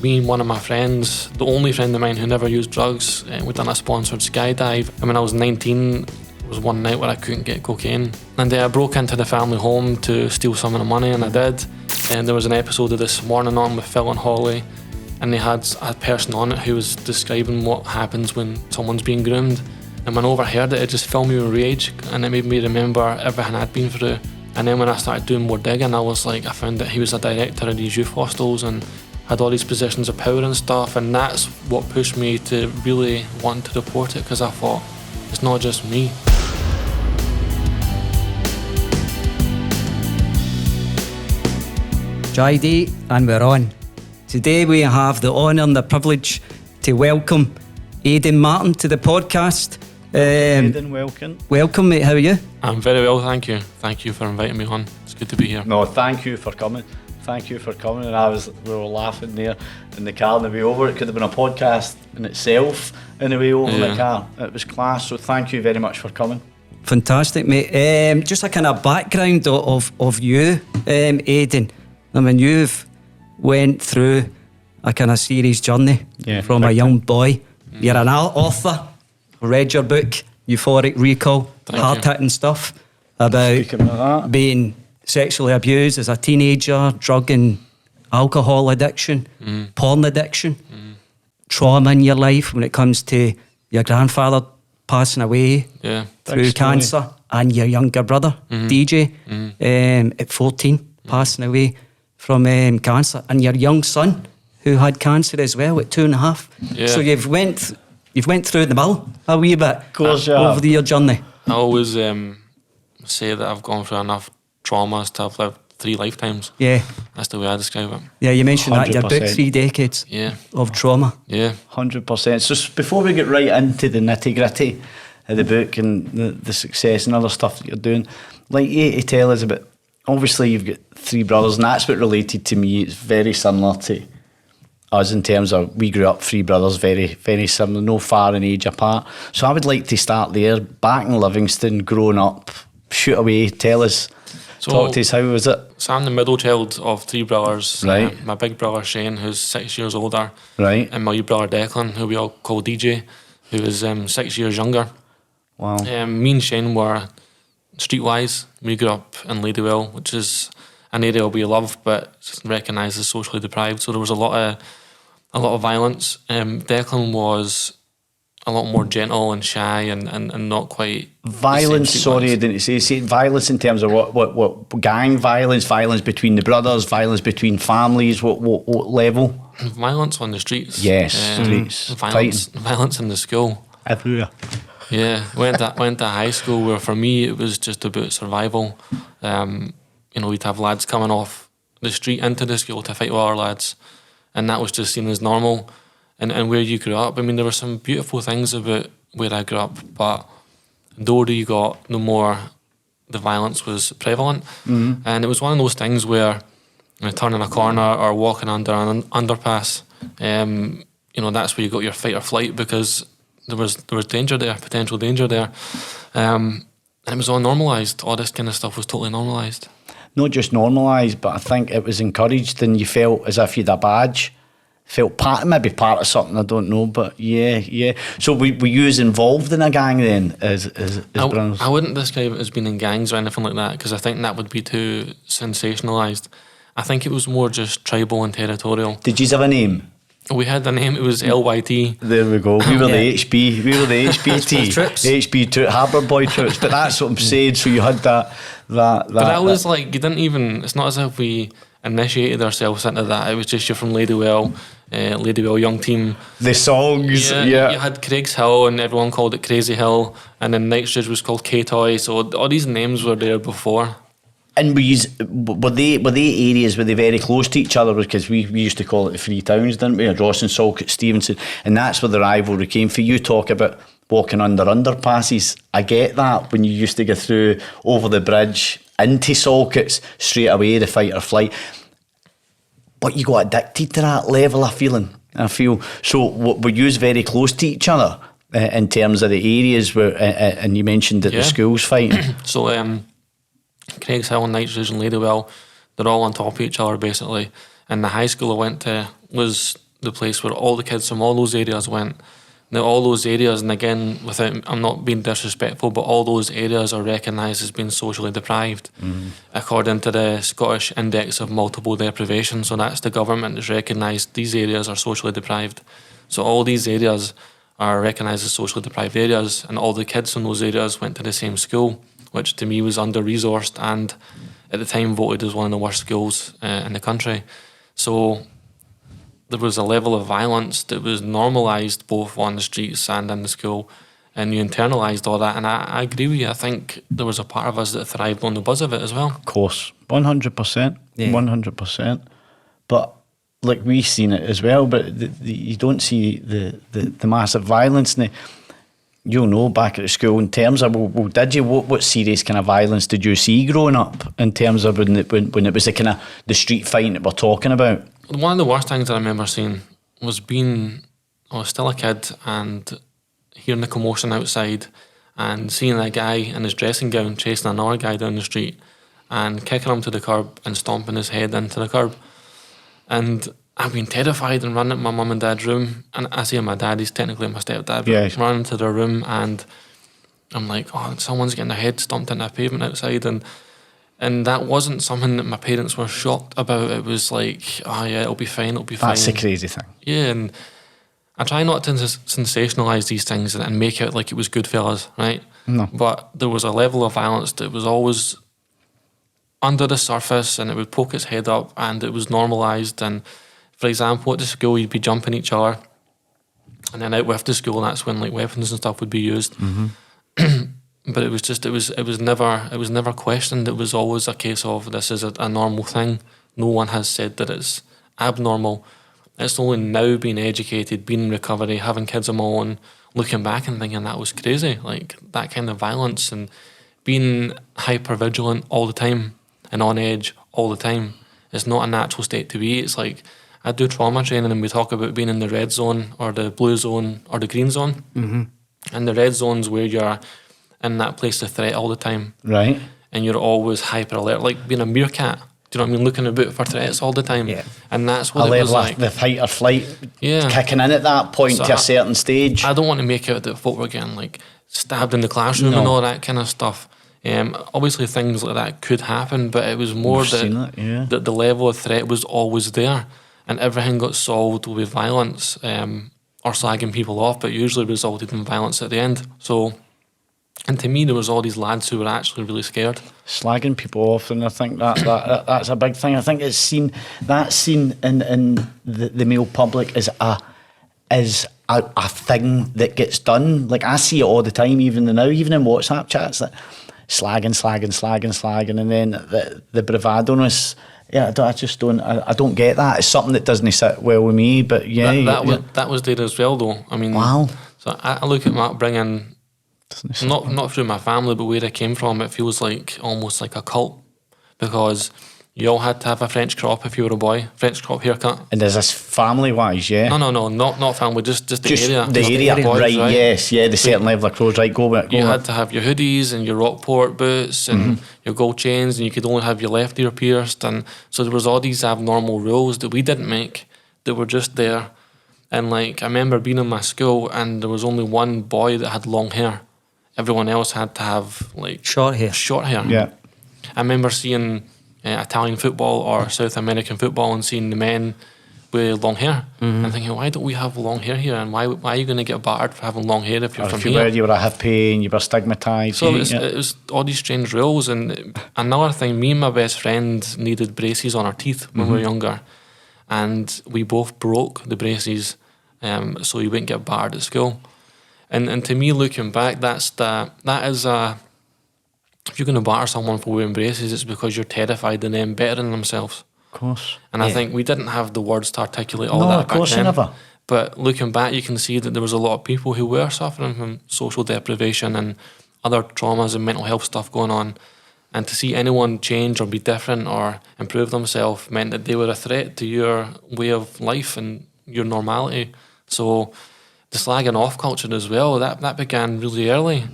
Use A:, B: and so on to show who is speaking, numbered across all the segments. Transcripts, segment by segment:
A: me and one of my friends, the only friend of mine who never used drugs, we'd done a sponsored skydive. And when I was 19, it was one night where I couldn't get cocaine. And I broke into the family home to steal some of the money, and I did. And there was an episode of This Morning on with Phil and Holly, and they had a person on it who was describing what happens when someone's being groomed. And when I overheard it, it just filled me with rage, and it made me remember everything I'd been through. And then when I started doing more digging, I found that he was a director of these youth hostels and had all these positions of power and stuff, and that's what pushed me to really want to report it, because I thought, it's not just me.
B: Dry day, and we're on. Today we have the honour and the privilege to welcome Aidan Martin to the podcast.
C: Aidan, welcome.
B: Welcome, mate. How are you?
A: I'm very well, thank you. Thank you for inviting me on. It's good to be here.
C: No, thank you for coming. Thank you for coming. And we were laughing there in the car on the way over. It could have been a podcast in itself in the way over in the car. It was class, so thank you very much for coming.
B: Fantastic, mate. Just a kind of background of you, Aidan. I mean, you've went through a kind of serious journey from a young boy. You're an author. Read your book, Euphoric Recall, hard-hitting stuff about being sexually abused as a teenager, drug and alcohol addiction, porn addiction, trauma in your life when it comes to your grandfather passing away through cancer, and your younger brother, DJ, at 14, passing away from cancer, and your young son who had cancer as well at 2.5. So you've went through the mill a wee bit over your journey.
A: I always say that I've gone through enough traumas to have lived 3 lifetimes. Yeah. That's the way I describe it.
B: Yeah, you mentioned 100%. That in your book, 3 decades of trauma.
A: Yeah.
C: 100%. So before we get right into the nitty-gritty of the book and the success and other stuff that you're doing, like you to tell us about, obviously you've got 3 brothers, and that's what related to me. It's very similar to us in terms of we grew up 3 brothers, very, very similar, no far in age apart. So I would like to start there, back in Livingston, growing up, shoot away, tell us, talk to us, how was it?
A: So I'm the middle child of 3 brothers.
C: Right.
A: My big brother Shane, who's 6 years older.
C: Right.
A: And my wee brother Declan, who we all call DJ, who is 6 years younger.
C: Wow.
A: Me and Shane were streetwise. We grew up in Ladywell, which is an area we love, but it's recognised as socially deprived. So there was a lot of violence. Declan was a lot more gentle and shy and not quite
C: violence. Sorry, I didn't say violence in terms of what gang violence between the brothers, violence between families. What level?
A: Violence on the streets.
C: Yes, streets.
A: Violence in the school.
C: Everywhere.
A: Yeah, went to high school where for me it was just about survival. We'd have lads coming off the street into the school to fight with our lads, and that was just seen as normal. And where you grew up, I mean, there were some beautiful things about where I grew up, but the older you got, the more the violence was prevalent. And it was one of those things where, turning a corner or walking under an underpass, that's where you got your fight or flight, because there was danger there, potential danger there. And it was all normalised. All this kind of stuff was totally normalised.
C: Not just normalised, but I think it was encouraged, and you felt as if you had a badge. Felt maybe part of something, I don't know, but yeah. So were you involved in a gang then, as brothers?
A: I wouldn't describe it as being in gangs or anything like that, because I think that would be too sensationalised. I think it was more just tribal and territorial.
C: Did you have a name?
A: We had a name. It was LYT.
C: There we go. We were the HB. We were the HBT. HB Harbour Boy Troops. But that's what I'm saying. So you had that. But
A: that was like, you didn't even. It's not as if we initiated ourselves into that. It was just you're from Ladywell, Ladywell Young Team.
C: The songs. Yeah.
A: You had Craig's Hill, and everyone called it Crazy Hill, and then Knightsbridge was called K-Toy. So all these names were there before.
C: And were they areas, were they very close to each other? Because we used to call it the 3 towns, didn't we? Rawson, Salcott, Stevenson, and that's where the rivalry came for. You talk about walking under underpasses. I get that when you used to go through over the bridge into Salcott, straight away the fight or flight. But you got addicted to that level of feeling. I feel so. Were you very close to each other in terms of the areas where? And you mentioned that the schools fighting.
A: So. Craig's Hill and Knightsbridge and Ladywell, they're all on top of each other basically. And the high school I went to was the place where all the kids from all those areas went. Now, all those areas, and again, I'm not being disrespectful, but all those areas are recognised as being socially deprived, according to the Scottish Index of Multiple Deprivation. So that's the government that's recognised these areas are socially deprived. So all these areas are recognised as socially deprived areas, and all the kids from those areas went to the same school, which to me was under-resourced and at the time voted as one of the worst schools in the country. So there was a level of violence that was normalised both on the streets and in the school, and you internalised all that. And I agree with you. I think there was a part of us that thrived on the buzz of it as well.
C: Of course, 100%, 100%. But like we've seen it as well, but you don't see the massive violence. Now, you'll know back at the school in terms of, well did you, what serious kind of violence did you see growing up in terms of when it was the kind of the street fighting that we're talking about?
A: One of the worst things I remember seeing was I was still a kid and hearing the commotion outside and seeing a guy in his dressing gown chasing another guy down the street and kicking him to the curb and stomping his head into the curb. And I've been terrified and running to my mum and dad's room. And I say my dad, he's technically my stepdad, but running to their room and I'm like, oh, someone's getting their head stomped into a pavement outside. And that wasn't something that my parents were shocked about. It was like, oh yeah, it'll be fine,
C: That's a crazy thing.
A: Yeah, and I try not to sensationalise these things and make it like it was Goodfellas, right?
C: No.
A: But there was a level of violence that was always under the surface and it would poke its head up and it was normalised. And for example, at the school, you'd be jumping each other. And then out with the school, that's when like weapons and stuff would be used. But it was never questioned. It was always a case of this is a normal thing. No one has said that it's abnormal. It's only now being educated, being in recovery, having kids of my own, looking back and thinking that was crazy. Like that kind of violence and being hyper vigilant all the time and on edge all the time is not a natural state to be. It's like I do trauma training and we talk about being in the red zone or the blue zone or the green zone. And the red zone's where you're in that place of threat all the time.
C: Right.
A: And you're always hyper alert, like being a meerkat. Do you know what I mean? Looking about for threats all the time.
B: Yeah.
A: And that's what it was like.
C: The fight or flight
A: Yeah.
C: kicking in at that point to a certain stage.
A: I don't want to make out that folk were getting like stabbed in the classroom and all that kind of stuff. Obviously things like that could happen, but it was more that the level of threat was always there and everything got solved with violence or slagging people off, but usually resulted in violence at the end. So, and to me, there was all these lads who were actually really scared.
C: Slagging people off, and I think that's a big thing. I think it's seen in the male public as a thing that gets done. Like I see it all the time, even now, even in WhatsApp chats, that slagging, and then the bravadoness. Yeah, I just don't. I don't get that. It's something that doesn't sit well with me. But yeah,
A: that was there as well, though. I mean,
C: wow.
A: So I look at my upbringing. Not through my family, but where I came from, it feels like almost like a cult because you all had to have a French crop if you were a boy, French crop haircut.
C: And is this family-wise, yeah?
A: No, not family, just the area.
C: The area,
A: boys, right?
C: Yes, yeah, the certain level of clothes, right? Go
A: you had to have your hoodies and your Rockport boots and your gold chains, and you could only have your left ear pierced, and so there was all these abnormal rules that we didn't make that were just there. And like I remember being in my school, and there was only one boy that had long hair. Everyone else had to have like
B: short hair.
C: Yeah.
A: I remember seeing Italian football or South American football and seeing the men with long hair and thinking, why don't we have long hair here? And why are you going to get battered for having long hair if you're from here?
C: You were a hippie and you were stigmatised.
A: So it was all these strange rules. And another thing, me and my best friend needed braces on our teeth when we were younger. And we both broke the braces so you wouldn't get battered at school. And to me, looking back, that is if you're going to batter someone for wearing braces, it's because you're terrified of them bettering themselves.
C: Of course.
A: And I think we didn't have the words to articulate all that back then.
C: Never.
A: But looking back, you can see that there was a lot of people who were suffering from social deprivation and other traumas and mental health stuff going on. And to see anyone change or be different or improve themselves meant that they were a threat to your way of life and your normality. So the slagging off culture as well, that began really early.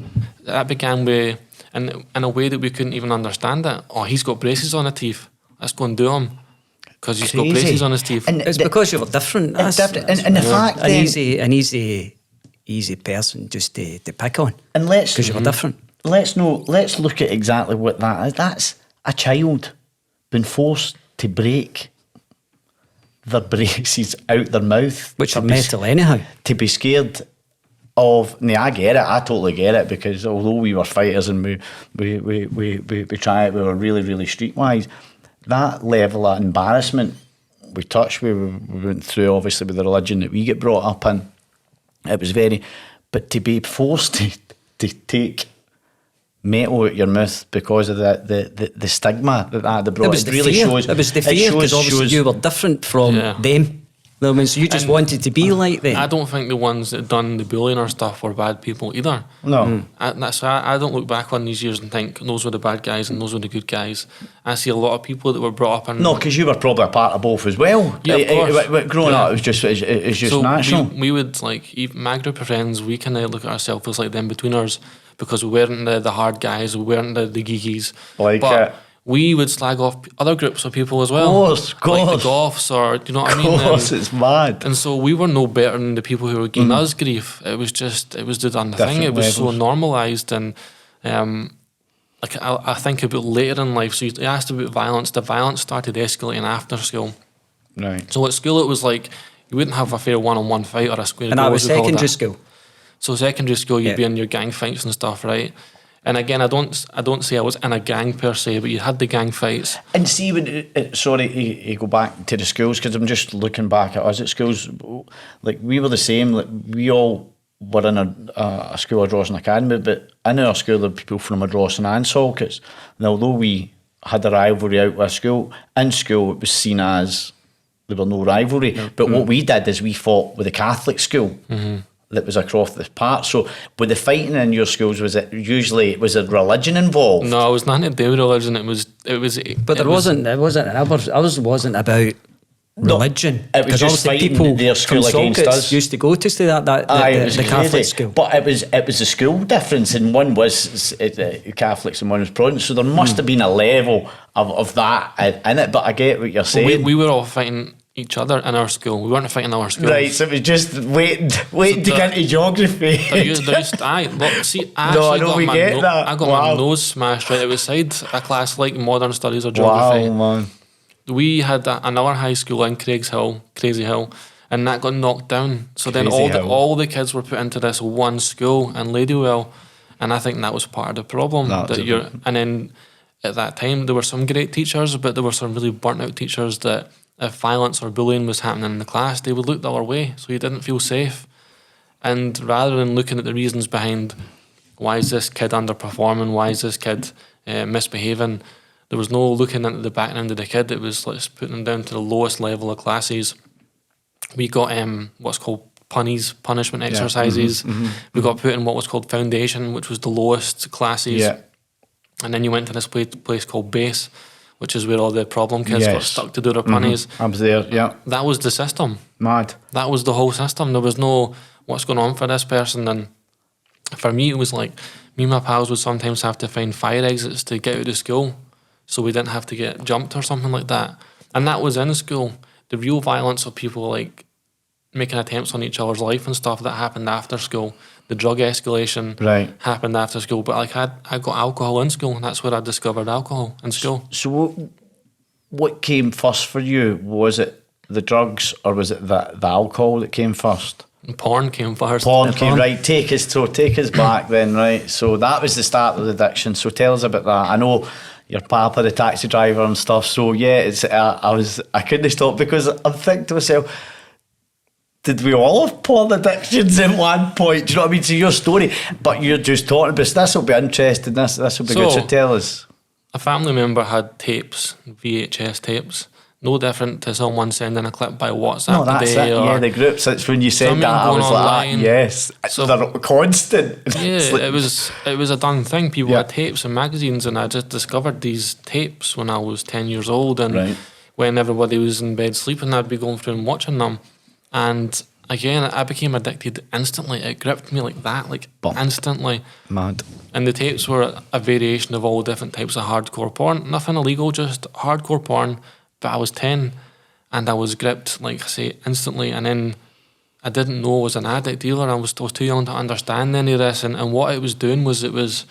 A: That began with, in a way that we couldn't even understand it. Oh, he's got braces on his teeth. Let's go and do him. because he's got braces on his teeth.
C: And
B: It's because you're different.
C: It's different. And the fact
B: an easy person just to pick on.
C: And let's,
B: because you're different.
C: Let's look at exactly what that is. That's a child being forced to break their braces out their mouth,
B: Which are metal anyhow.
C: to be scared of. I get it. I totally get it, because although we were fighters and we were really, really streetwise, that level of embarrassment we went through, obviously, with the religion that we get brought up in. It was but to be forced to take metal out your mouth because of the stigma that brought,
B: It was the fear, because obviously you were different from them. I mean, so you just wanted to be like them.
A: I don't think the ones that done the bullying or stuff were bad people either.
C: No.
A: I don't look back on these years and think those were the bad guys and those were the good guys. I see a lot of people that were brought up in...
C: No, because you were probably a part of both as well.
A: Yeah, of course.
C: Growing up, it's just
A: so
C: natural.
A: We would, like, even my group of friends, we kind of look at ourselves as like them betweeners, because we weren't the hard guys, we weren't the geekies. But we would slag off other groups of people as well.
C: Of course.
A: Like the goths, or, do you know what I mean?
C: Of course, it's mad.
A: And so we were no better than the people who were giving us grief. It was the done thing. It was so normalised. And like I think about later in life, so you asked about violence. The violence started escalating after school.
C: Right.
A: So at school it was like, you wouldn't have a fair one-on-one fight or a square.
B: And that was secondary school.
A: So secondary school, you'd be in your gang fights and stuff, right? And again, I don't say I was in a gang per se, but you had the gang fights.
C: And see, when sorry to go back to the schools, because I'm just looking back at us at schools. Like, we were the same. Like, we all were in a school, a Drawson Academy, but in our school there were people from a Drawson and Salkits. And although we had a rivalry out with school, in school it was seen as there were no rivalry. But what we did is we fought with the Catholic school. That was across the part. So with the fighting in your schools, was a religion involved?
A: No, it was nothing to do with religion. It was.
B: But it wasn't ours wasn't about religion.
C: It was just fighting
B: people
C: their school
B: from
C: against us.
B: used to go to the Catholic school.
C: But it was the school difference, and one was Catholics and one was Protestant. So there must have been a level of that in it. But I get what you're saying.
A: We were all fighting each other in our school. We weren't fighting our school.
C: Right, so it was just waiting to get into geography.
A: I got my nose smashed right outside a class like modern studies or geography.
C: Wow, man.
A: We had another high school in Crazy Hill, and that got knocked down. So then all the kids were put into this one school in Ladywell, and I think that was part of the problem. And then at that time there were some great teachers, but there were some really burnt out teachers that, if violence or bullying was happening in the class, they would look the other way, so you didn't feel safe. And rather than looking at the reasons behind why is this kid underperforming, why is this kid misbehaving, there was no looking into the background of the kid. It was let's put them down to the lowest level of classes. We got what's called punishment exercises. We got put in what was called foundation, which was the lowest classes. And then you went to this place called base, which is where all the problem kids got stuck to do their punnies.
C: I was there, yeah.
A: That was the system.
C: Mad.
A: That was the whole system. There was no, what's going on for this person? And for me, it was like, me and my pals would sometimes have to find fire exits to get out of school, so we didn't have to get jumped or something like that. And that was in school. The real violence of people, like, making attempts on each other's life and stuff, that happened after school. The drug escalation happened after school, but like I got alcohol in school, and that's where I discovered alcohol in school.
C: So what came first for you? Was it the drugs, or was it the alcohol that came first?
A: Porn came first.
C: Porn came, right. Take us back then, right? So that was the start of the addiction. So tell us about that. I know your papa, the taxi driver and stuff. So yeah, I couldn't stop, because I'm thinking to myself, did we all have porn addictions at one point? Do you know what I mean? To your story, but you're just talking about this. Will be interesting. This will be good. So tell us.
A: A family member had tapes, VHS tapes, no different to someone sending a clip by WhatsApp.
C: No, that's
A: today,
C: it. Yeah, the groups. That's when you said that. I was online. Like, yes, so, they're constant.
A: Yeah, like, it was a done thing. People had tapes and magazines, and I just discovered these tapes when I was 10 years old, and when everybody was in bed sleeping, I'd be going through and watching them. And again, I became addicted instantly. It gripped me like that, instantly.
C: Mad.
A: And the tapes were a variation of all different types of hardcore porn. Nothing illegal, just hardcore porn. But I was 10. and I was gripped, like I say, instantly. And then I didn't know I was an addict either. I was too young to understand any of this. And what it was doing was it was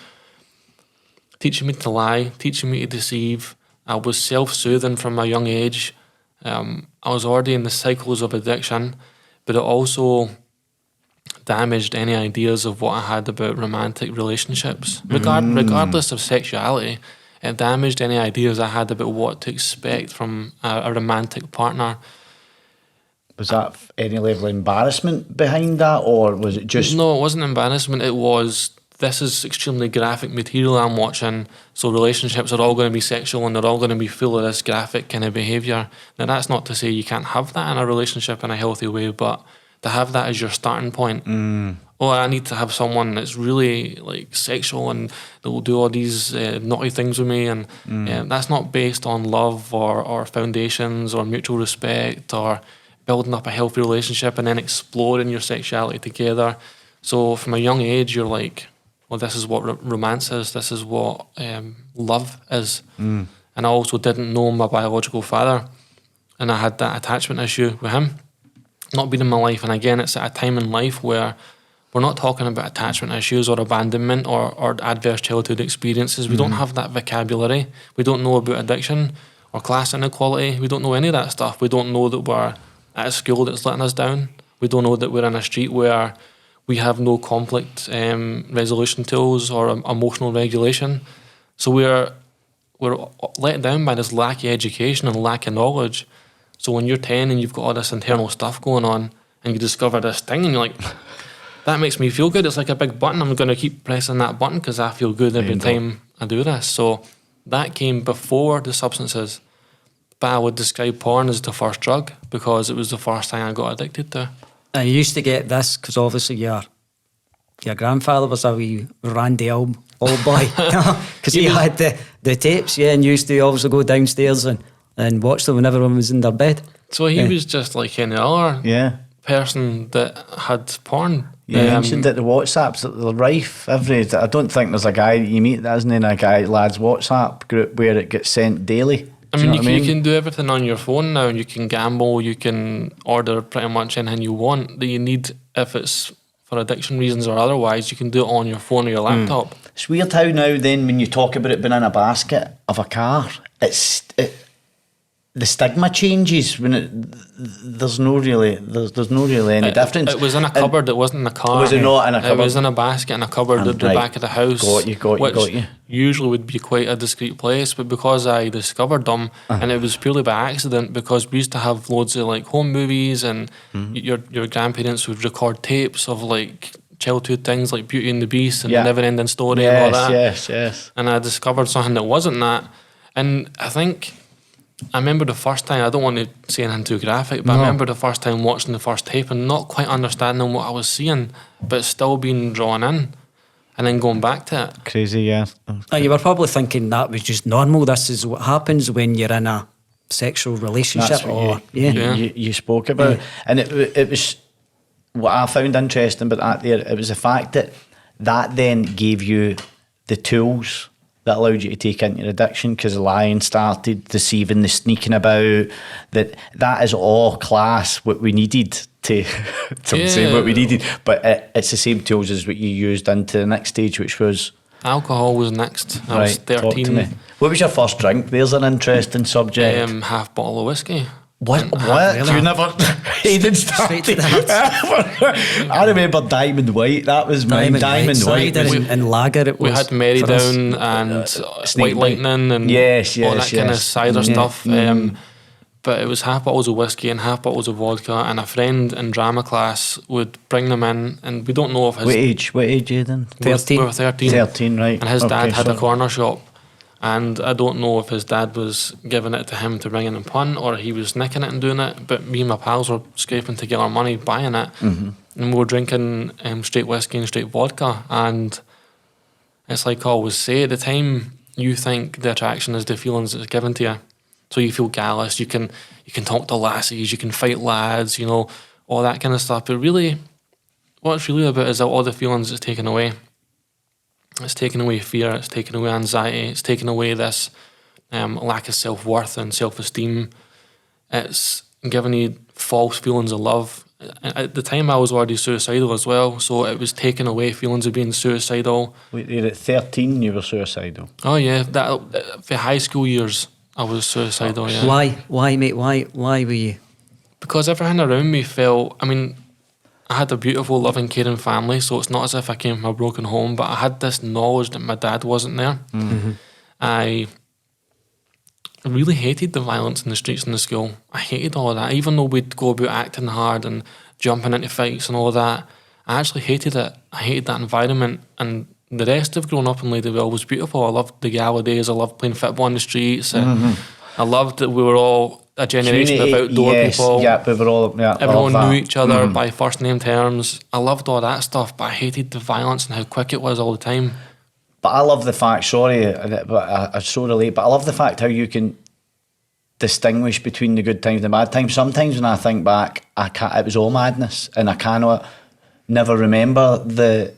A: teaching me to lie, teaching me to deceive. I was self-soothing from a young age. I was already in the cycles of addiction, but it also damaged any ideas of what I had about romantic relationships. Regardless of sexuality, it damaged any ideas I had about what to expect from a romantic partner.
C: Was that any level of embarrassment behind that, or was it just...
A: No, it wasn't embarrassment. It was, this is extremely graphic material I'm watching, so relationships are all going to be sexual and they're all going to be full of this graphic kind of behaviour. Now, that's not to say you can't have that in a relationship in a healthy way, but to have that as your starting point. Oh, I need to have someone that's really like sexual and that will do all these naughty things with me, and that's not based on love or foundations or mutual respect or building up a healthy relationship and then exploring your sexuality together. So from a young age, you're like, well, this is what romance is, this is what love is. And I also didn't know my biological father, and I had that attachment issue with him not being in my life. And again, it's at a time in life where we're not talking about attachment issues or abandonment or adverse childhood experiences. We don't have that vocabulary. We don't know about addiction or class inequality. We don't know any of that stuff. We don't know that we're at a school that's letting us down. We don't know that we're in a street where we have no conflict resolution tools or emotional regulation. So we're let down by this lack of education and lack of knowledge. So when you're 10 and you've got all this internal stuff going on and you discover this thing and you're like, that makes me feel good. It's like a big button. I'm going to keep pressing that button because I feel good every time I do this. So that came before the substances. But I would describe porn as the first drug because it was the first thing I got addicted to.
B: I used to get this because obviously your grandfather was a wee Randy old boy. Because he had the tapes, and used to also go downstairs and watch them when everyone was in their bed.
A: So he was just like any other person that had porn.
C: You mentioned that the WhatsApps, they're rife. I don't think there's a guy you meet that isn't in a lad's WhatsApp group where it gets sent daily.
A: You can do everything on your phone now. You can gamble, you can order pretty much anything you want that you need. If it's for addiction reasons or otherwise, you can do it on your phone or your laptop.
C: It's weird how now then when you talk about it being in a basket of a car, the stigma changes when there's no really any difference.
A: It was in a cupboard. It wasn't in a car.
C: Was it not in a cupboard?
A: It was in a basket in a cupboard at the back of the house.
C: Got you.
A: Usually would be quite a discreet place, but because I discovered them, and it was purely by accident, because we used to have loads of like home movies, and your grandparents would record tapes of like childhood things like Beauty and the Beast and Never Ending Story and all that.
C: Yes.
A: And I discovered something that wasn't that, and I remember the first time, I don't want to say anything too graphic, but I remember the first time watching the first tape and not quite understanding what I was seeing, but still being drawn in and then going back to it.
C: Crazy, yeah.
B: You were probably thinking that was just normal. This is what happens when you're in a sexual relationship.
C: That's what you spoke about. And it was, what I found interesting about that there, it was the fact that then gave you the tools that allowed you to take into your addiction, because the lying started, deceiving, the sneaking about, that is all class what we needed to say what we needed, but it's the same tools as what you used into the next stage, which was...
A: Alcohol was next. I was 13.
C: Talk to me. What was your first drink? There's an interesting subject.
A: Half bottle of whiskey.
C: What?
B: Really?
C: You never... Aidan started. I remember Diamond White. That was mine. Diamond White.
B: And lager it was.
A: We had Mary Down and White Lightning and all that kind of cider stuff. But it was half bottles of whiskey and half bottles of vodka, and a friend in drama class would bring them in, and we don't know if his...
C: What age, Aidan?
B: 13.
A: We were 13.
C: 13, right.
A: And his dad had a corner shop. And I don't know if his dad was giving it to him to bring in and punt, or he was nicking it and doing it, but me and my pals were scraping together money buying it. And we were drinking straight whiskey and straight vodka. And it's like I always say, at the time, you think the attraction is the feelings that's given to you. So you feel gallus, you can talk to lassies, you can fight lads, all that kind of stuff. But really, what it's really about is that all the feelings is taken away. It's taken away fear, it's taken away anxiety, it's taken away this lack of self-worth and self-esteem. It's giving you false feelings of love. At the time, I was already suicidal as well, so it was taking away feelings of being suicidal.
C: Wait, you're at 13, you were suicidal?
A: Oh yeah, that for high school years, I was suicidal. Yeah.
B: Why, mate? Why were you?
A: Because everything around me felt. I mean, I had a beautiful, loving, caring family, so it's not as if I came from a broken home. But I had this knowledge that my dad wasn't there.
B: Mm-hmm.
A: I really hated the violence in the streets in the school. I hated all of that. Even though we'd go about acting hard and jumping into fights and all of that, I actually hated it. I hated that environment. And the rest of growing up in Ladyville was beautiful. I loved the gala days. I loved playing football in the streets. I loved that we were all a generation of outdoor people.
C: Yeah, we were all. Yeah,
A: everyone knew each other by first name terms. I loved all that stuff, but I hated the violence and how quick it was all the time.
C: But I love the fact, sorry, but I so relate, but I love the fact how you can distinguish between the good times and the bad times. Sometimes when I think back, it was all madness, and I cannot never remember the...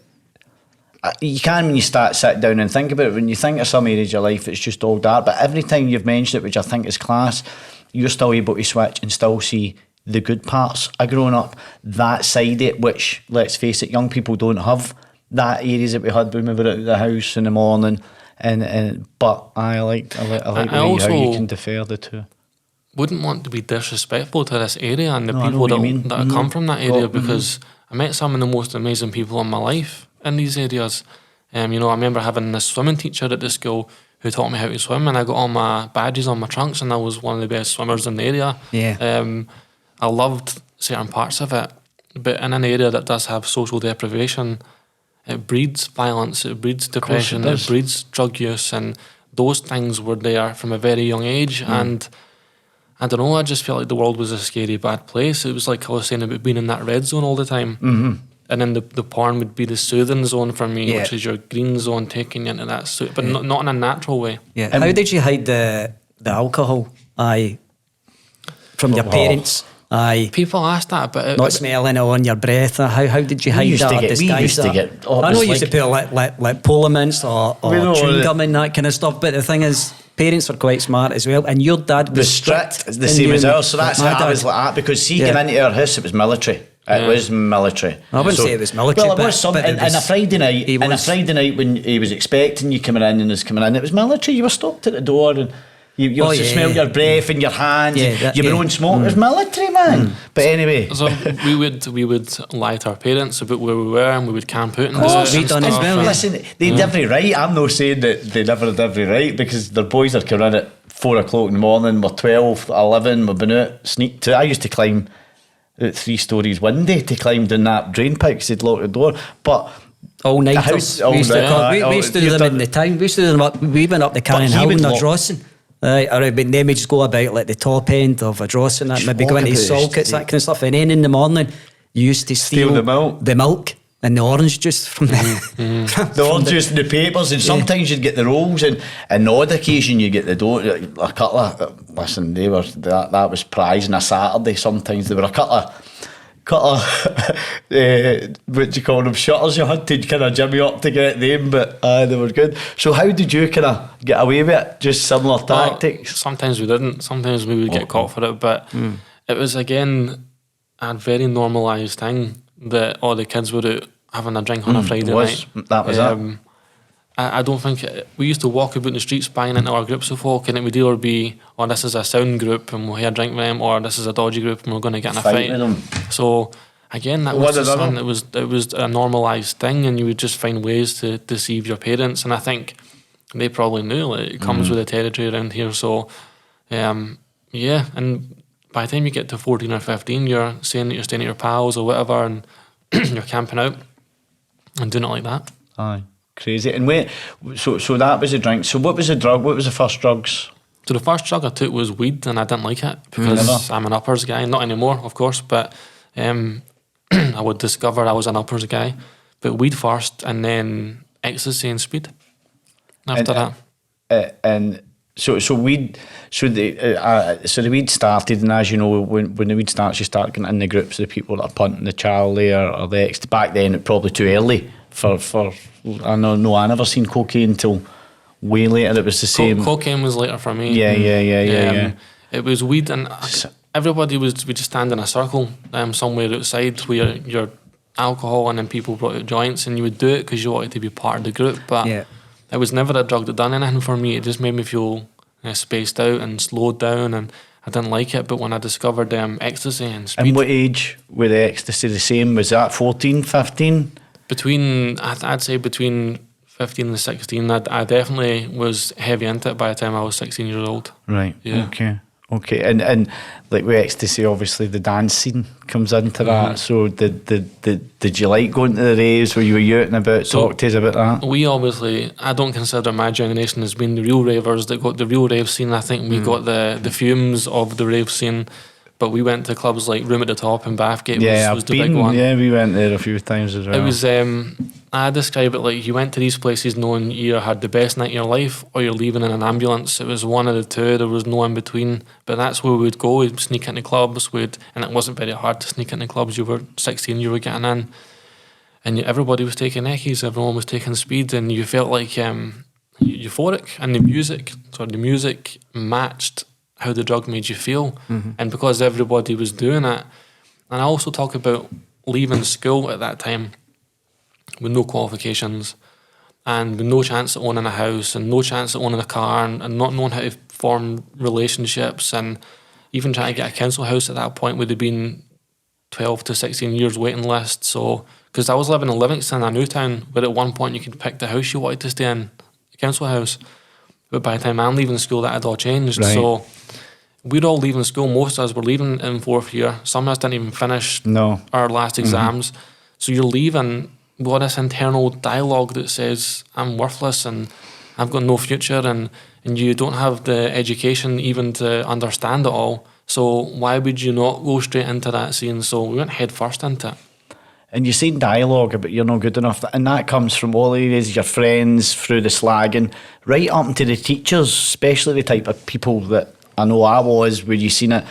C: You can when you sit down and think about it. When you think of some areas of your life, it's just all dark. But every time you've mentioned it, which I think is class, you're still able to switch and still see the good parts of growing up. That side of it, which, let's face it, young people don't have. That areas that we had when we were out of the house in the morning, but I like the way how you can defer the two.
A: Wouldn't want to be disrespectful to this area and the people that come from that area, because I met some of the most amazing people in my life in these areas. I remember having this swimming teacher at the school who taught me how to swim, and I got all my badges on my trunks, and I was one of the best swimmers in the area. I loved certain parts of it, but in an area that does have social deprivation, it breeds violence, it breeds depression, it breeds drug use, and those things were there from a very young age. And I don't know, I just felt like the world was a scary, bad place. It was like I was saying about being in that red zone all the time. And then the porn would be the soothing zone for me, which is your green zone, taking you into that, but not in a natural way.
B: Yeah. How did you hide the alcohol? From your parents?
A: People ask that, but
B: not smelling it on your breath. How did you hide that?
C: We used to get.
B: I know you used to put like polar mints or chewing gum and that kind of stuff. But the thing is, parents were quite smart as well, and your dad was strict.
C: The same as ours. So that's how I was like that, because getting into our house, it was military. It was military.
B: I wouldn't say it was military.
C: Well, it was something. And a Friday night, when he was expecting you coming in and was coming in, it was military. You were stopped at the door and. You smell your breath in your hands. You've been blowing smoke. It was military, man. But anyway,
A: so we would lie to our parents about where we were, and we would camp out.
B: We done as well.
C: Listen, they had every right. I'm not saying that they never had every right, because their boys are coming in at 4 o'clock in the morning. We're 12, 11. We've been out sneak to. I used to climb out 3 stories windy to climb down that drain pipe because they'd lock the door. But
B: all night. We used to do them in the town. We used to do them up. We went up the Cannon Hill in Ardrossan. But then we just go about like the top end of Ardrossan, that maybe go into Salkits, that kind of stuff. And then in the morning, you used to steal the milk and the orange juice from
C: the orange juice and the papers. And sometimes you'd get the rolls, and on the odd occasion you get the dough. A couple of they were that was prize on a Saturday. Sometimes there were a couple of what do you call them, shutters you had to kind of jimmy up to get them, but they were good. So how did you kind of get away with it? Just similar tactics?
A: Sometimes we didn't. Sometimes we would get caught for it, but it was again a very normalised thing that all the kids were out having a drink on a Friday night.
C: That was it.
A: I don't think we used to walk about the streets buying into our groups of folk, and it would either be, oh, this is a sound group and we'll have a drink with them, or this is a dodgy group and we're going to get in a fight
C: with them.
A: So again, that was just something. It was a normalised thing, and you would just find ways to deceive your parents. And I think they probably knew, like, it comes with the territory around here. So and by the time you get to 14 or 15, you're saying that you're staying at your pals or whatever, and you're camping out and doing it like that.
C: Aye. Crazy. And wait, so that was a drink. So what was the drug? What was the first drugs?
A: So the first drug I took was weed, and I didn't like it because I'm an uppers guy. Not anymore, of course, but I would discover I was an uppers guy. But weed first, and then ecstasy and speed after that.
C: And so weed. So the weed started, and as you know, when the weed starts, you start getting in the groups of the people that are punting the Charlie or the ex. Back then, it probably too early for. I never seen cocaine until way later. It was the same.
A: Cocaine was later for me.
C: Yeah.
A: It was weed, and everybody would just stand in a circle somewhere outside where your alcohol, and then people brought out joints, and you would do it because you wanted to be part of the group. But it was never a drug that done anything for me. It just made me feel spaced out and slowed down, and I didn't like it. But when I discovered ecstasy and speed...
C: And what age were the ecstasy the same? Was that 14, 15?
A: I'd say between 15 and 16. I definitely was heavy into it by the time I was 16 years old.
C: Right,
A: yeah.
C: Okay, and like with ecstasy, obviously the dance scene comes into that. So did you like going to the raves? Were you out and about? Talk to us about that.
A: We obviously, I don't consider my generation as being the real ravers that got the real rave scene. I think we got the fumes of the rave scene. But we went to clubs like Room at the Top in Bathgate. Was the big one.
C: Yeah, we went there a few times as well.
A: It was, I describe it like you went to these places knowing you either had the best night of your life or you're leaving in an ambulance. It was one of the two. There was no in between. But that's where we would go. We'd sneak into clubs. And it wasn't very hard to sneak into clubs. You were 16, you were getting in. And everybody was taking eckies. Everyone was taking speed. And you felt like euphoric. And the music matched how the drug made you feel. And because everybody was doing it. And I also talk about leaving school at that time with no qualifications and with no chance of owning a house and no chance of owning a car and not knowing how to form relationships, and even trying to get a council house at that point would have been 12 to 16 years waiting list. So, because I was living in Livingston, a new town, where at one point you could pick the house you wanted to stay in, a council house. But by the time I'm leaving school, that had all changed. Right. So we're all leaving school. Most of us were leaving in fourth year. Some of us didn't even finish our last exams. So you're leaving with all this internal dialogue that says, I'm worthless and I've got no future, and you don't have the education even to understand it all. So why would you not go straight into that scene? So we went head first into it.
C: And you're saying dialogue about you're not good enough, and that comes from all areas, your friends, through the slagging, right up to the teachers, especially the type of people that I know I was, where you seen it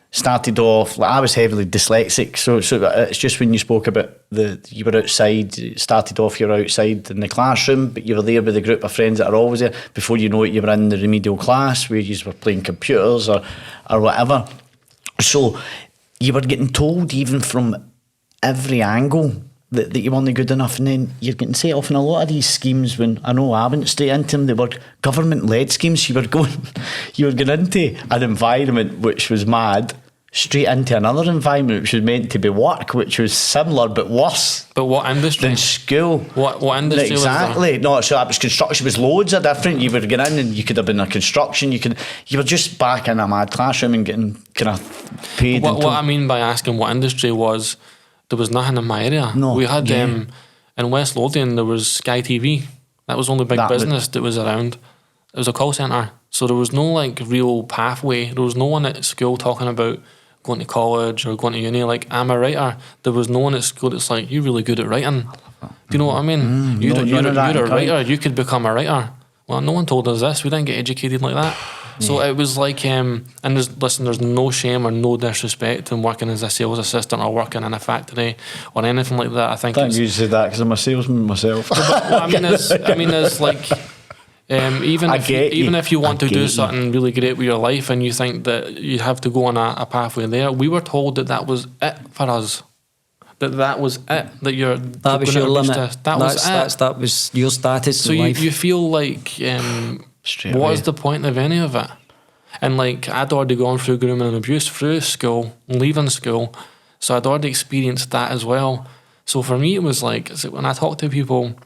C: started off, like I was heavily dyslexic, so it's just when you spoke about you were outside, it started off you're outside in the classroom, but you were there with a group of friends that are always there. Before you know it, you were in the remedial class where you were playing computers or whatever. So you were getting told even from every angle that you weren't good enough, and then you're getting set off in a lot of these schemes. When I know I went straight into them, they were government-led schemes. You were going into an environment which was mad, straight into another environment which was meant to be work, which was similar but worse.
A: But what industry?
C: Than school.
A: What industry
C: exactly.
A: was that?
C: No, so that was construction. It was loads of different. You were getting in and you could have been a construction. You were just back in a mad classroom and getting kind of paid.
A: What I mean by asking what industry was, there was nothing in my area.
C: No,
A: we had in West Lothian there was Sky TV. That was the only big business that was around. It was a call centre, so there was no like real pathway. There was no one at school talking about going to college or going to uni. Like, I'm a writer. There was no one at school that's like, you're really good at writing. Do you know what I mean? You're a writer. You could become a writer. Well, no one told us this. We didn't get educated like that. So it was like, and there's no shame or no disrespect in working as a sales assistant or working in a factory or anything like that. I think.
C: Thank you said that because I'm a salesman myself.
A: I mean, it's like, even if you want to do something really great with your life and you think that you have to go on a pathway there, we were told that was it for us. That was it. That
B: was your limit.
A: That
B: was your status.
A: So
B: in life.
A: you feel like, what is the point of any of it? And like, I'd already gone through grooming and abuse through school, leaving school, so I'd already experienced that as well. So for me, it was like, when I talk to people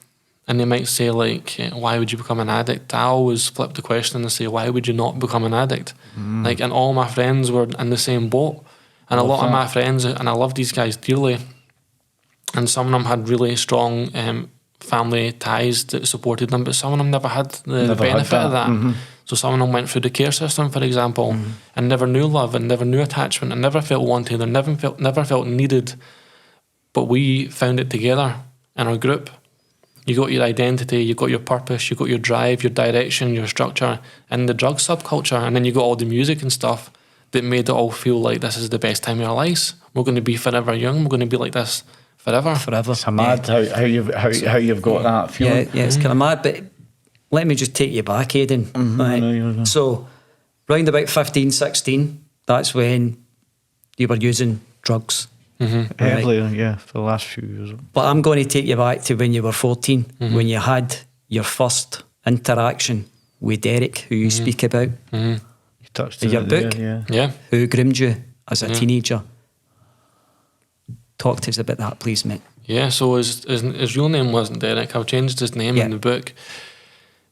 A: and they might say like, why would you become an addict? I always flip the question and say, why would you not become an addict? Like, and all my friends were in the same boat. And a lot of my friends, and I love these guys dearly, and some of them had really strong family ties that supported them, but some of them never had the benefit of that. So some of them went through the care system, for example, and never knew love and never knew attachment and never felt wanted and never felt needed. But we found it together in our group. You got your identity, you got your purpose, you got your drive, your direction, your structure, and the drug subculture, and then you got all the music and stuff that made it all feel like this is the best time of our lives. We're going to be forever young. We're going to be like this forever.
C: It's mad how you've got that feeling.
B: Yeah, it's kind of mad. But let me just take you back, Aidan. Right. So, round about 15, 16, that's when you were using drugs.
C: Heavily, yeah, for the last few years.
B: But I'm going to take you back to when you were 14, when you had your first interaction with Derek, who you speak about.
C: You touched
B: in
C: on
B: your
C: it
B: book,
C: there, yeah.
B: who groomed you as a teenager. Talk to us about that, please, mate.
A: Yeah, so his real name wasn't Derek. I've changed his name in the book.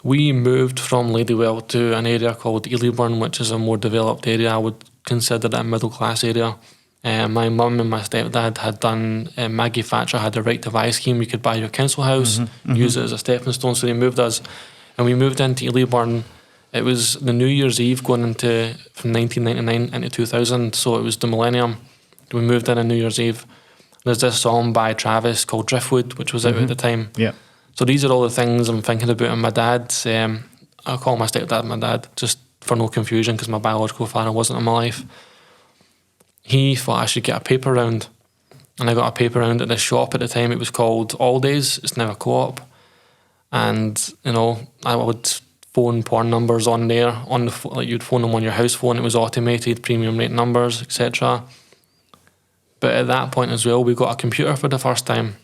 A: We moved from Ladywell to an area called Eliburn, which is a more developed area. I would consider that a middle class area. My mum and my stepdad had done, Maggie Thatcher had a right to buy scheme. You could buy your council house, use it as a stepping stone. So they moved us, and we moved into Eliburn. It was the New Year's Eve going into from 1999 into 2000. So it was the millennium. We moved in on New Year's Eve. There's this song by Travis called Driftwood, which was out at the time.
C: Yeah.
A: So these are all the things I'm thinking about. And my dad, I call my stepdad my dad, just for no confusion, because my biological father wasn't in my life. He thought I should get a paper round. And I got a paper round at this shop at the time. It was called All Days. It's now a co-op. And, you know, I would phone porn numbers on there. On the like you'd phone them on your house phone. It was automated, premium rate numbers, etc. But at that point as well, we got a computer for the first time.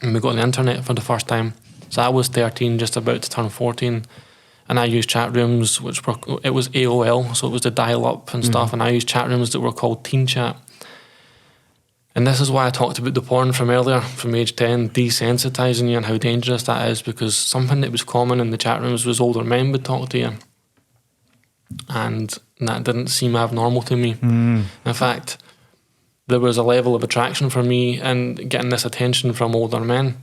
A: And we got the internet for the first time. So I was 13, just about to turn 14. And I used chat rooms, which were, it was AOL, so it was the dial-up and stuff. And I used chat rooms that were called Teen Chat. And this is why I talked about the porn from earlier, from age 10, desensitising you and how dangerous that is, because something that was common in the chat rooms was older men would talk to you. And that didn't seem abnormal to me. In fact, there was a level of attraction for me in getting this attention from older men.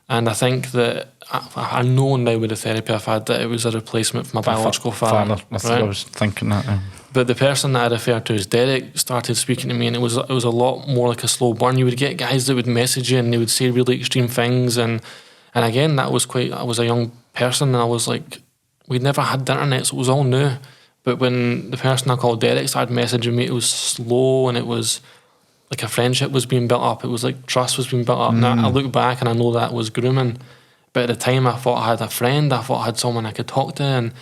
A: And I think that I know now with the therapy I've had that it was a replacement for my biological father.
C: I was thinking that.
A: But the person that I referred to as Derek started speaking to me, and it was a lot more like a slow burn. You would get guys that would message you and they would say really extreme things. And again, I was a young person, and I was like, we'd never had the internet, so it was all new. But when the person I called Derek started messaging me, it was slow, and it was like a friendship was being built up. It was like trust was being built up. Now I look back and I know that was grooming. But at the time I thought I had a friend. I thought I had someone I could talk to. And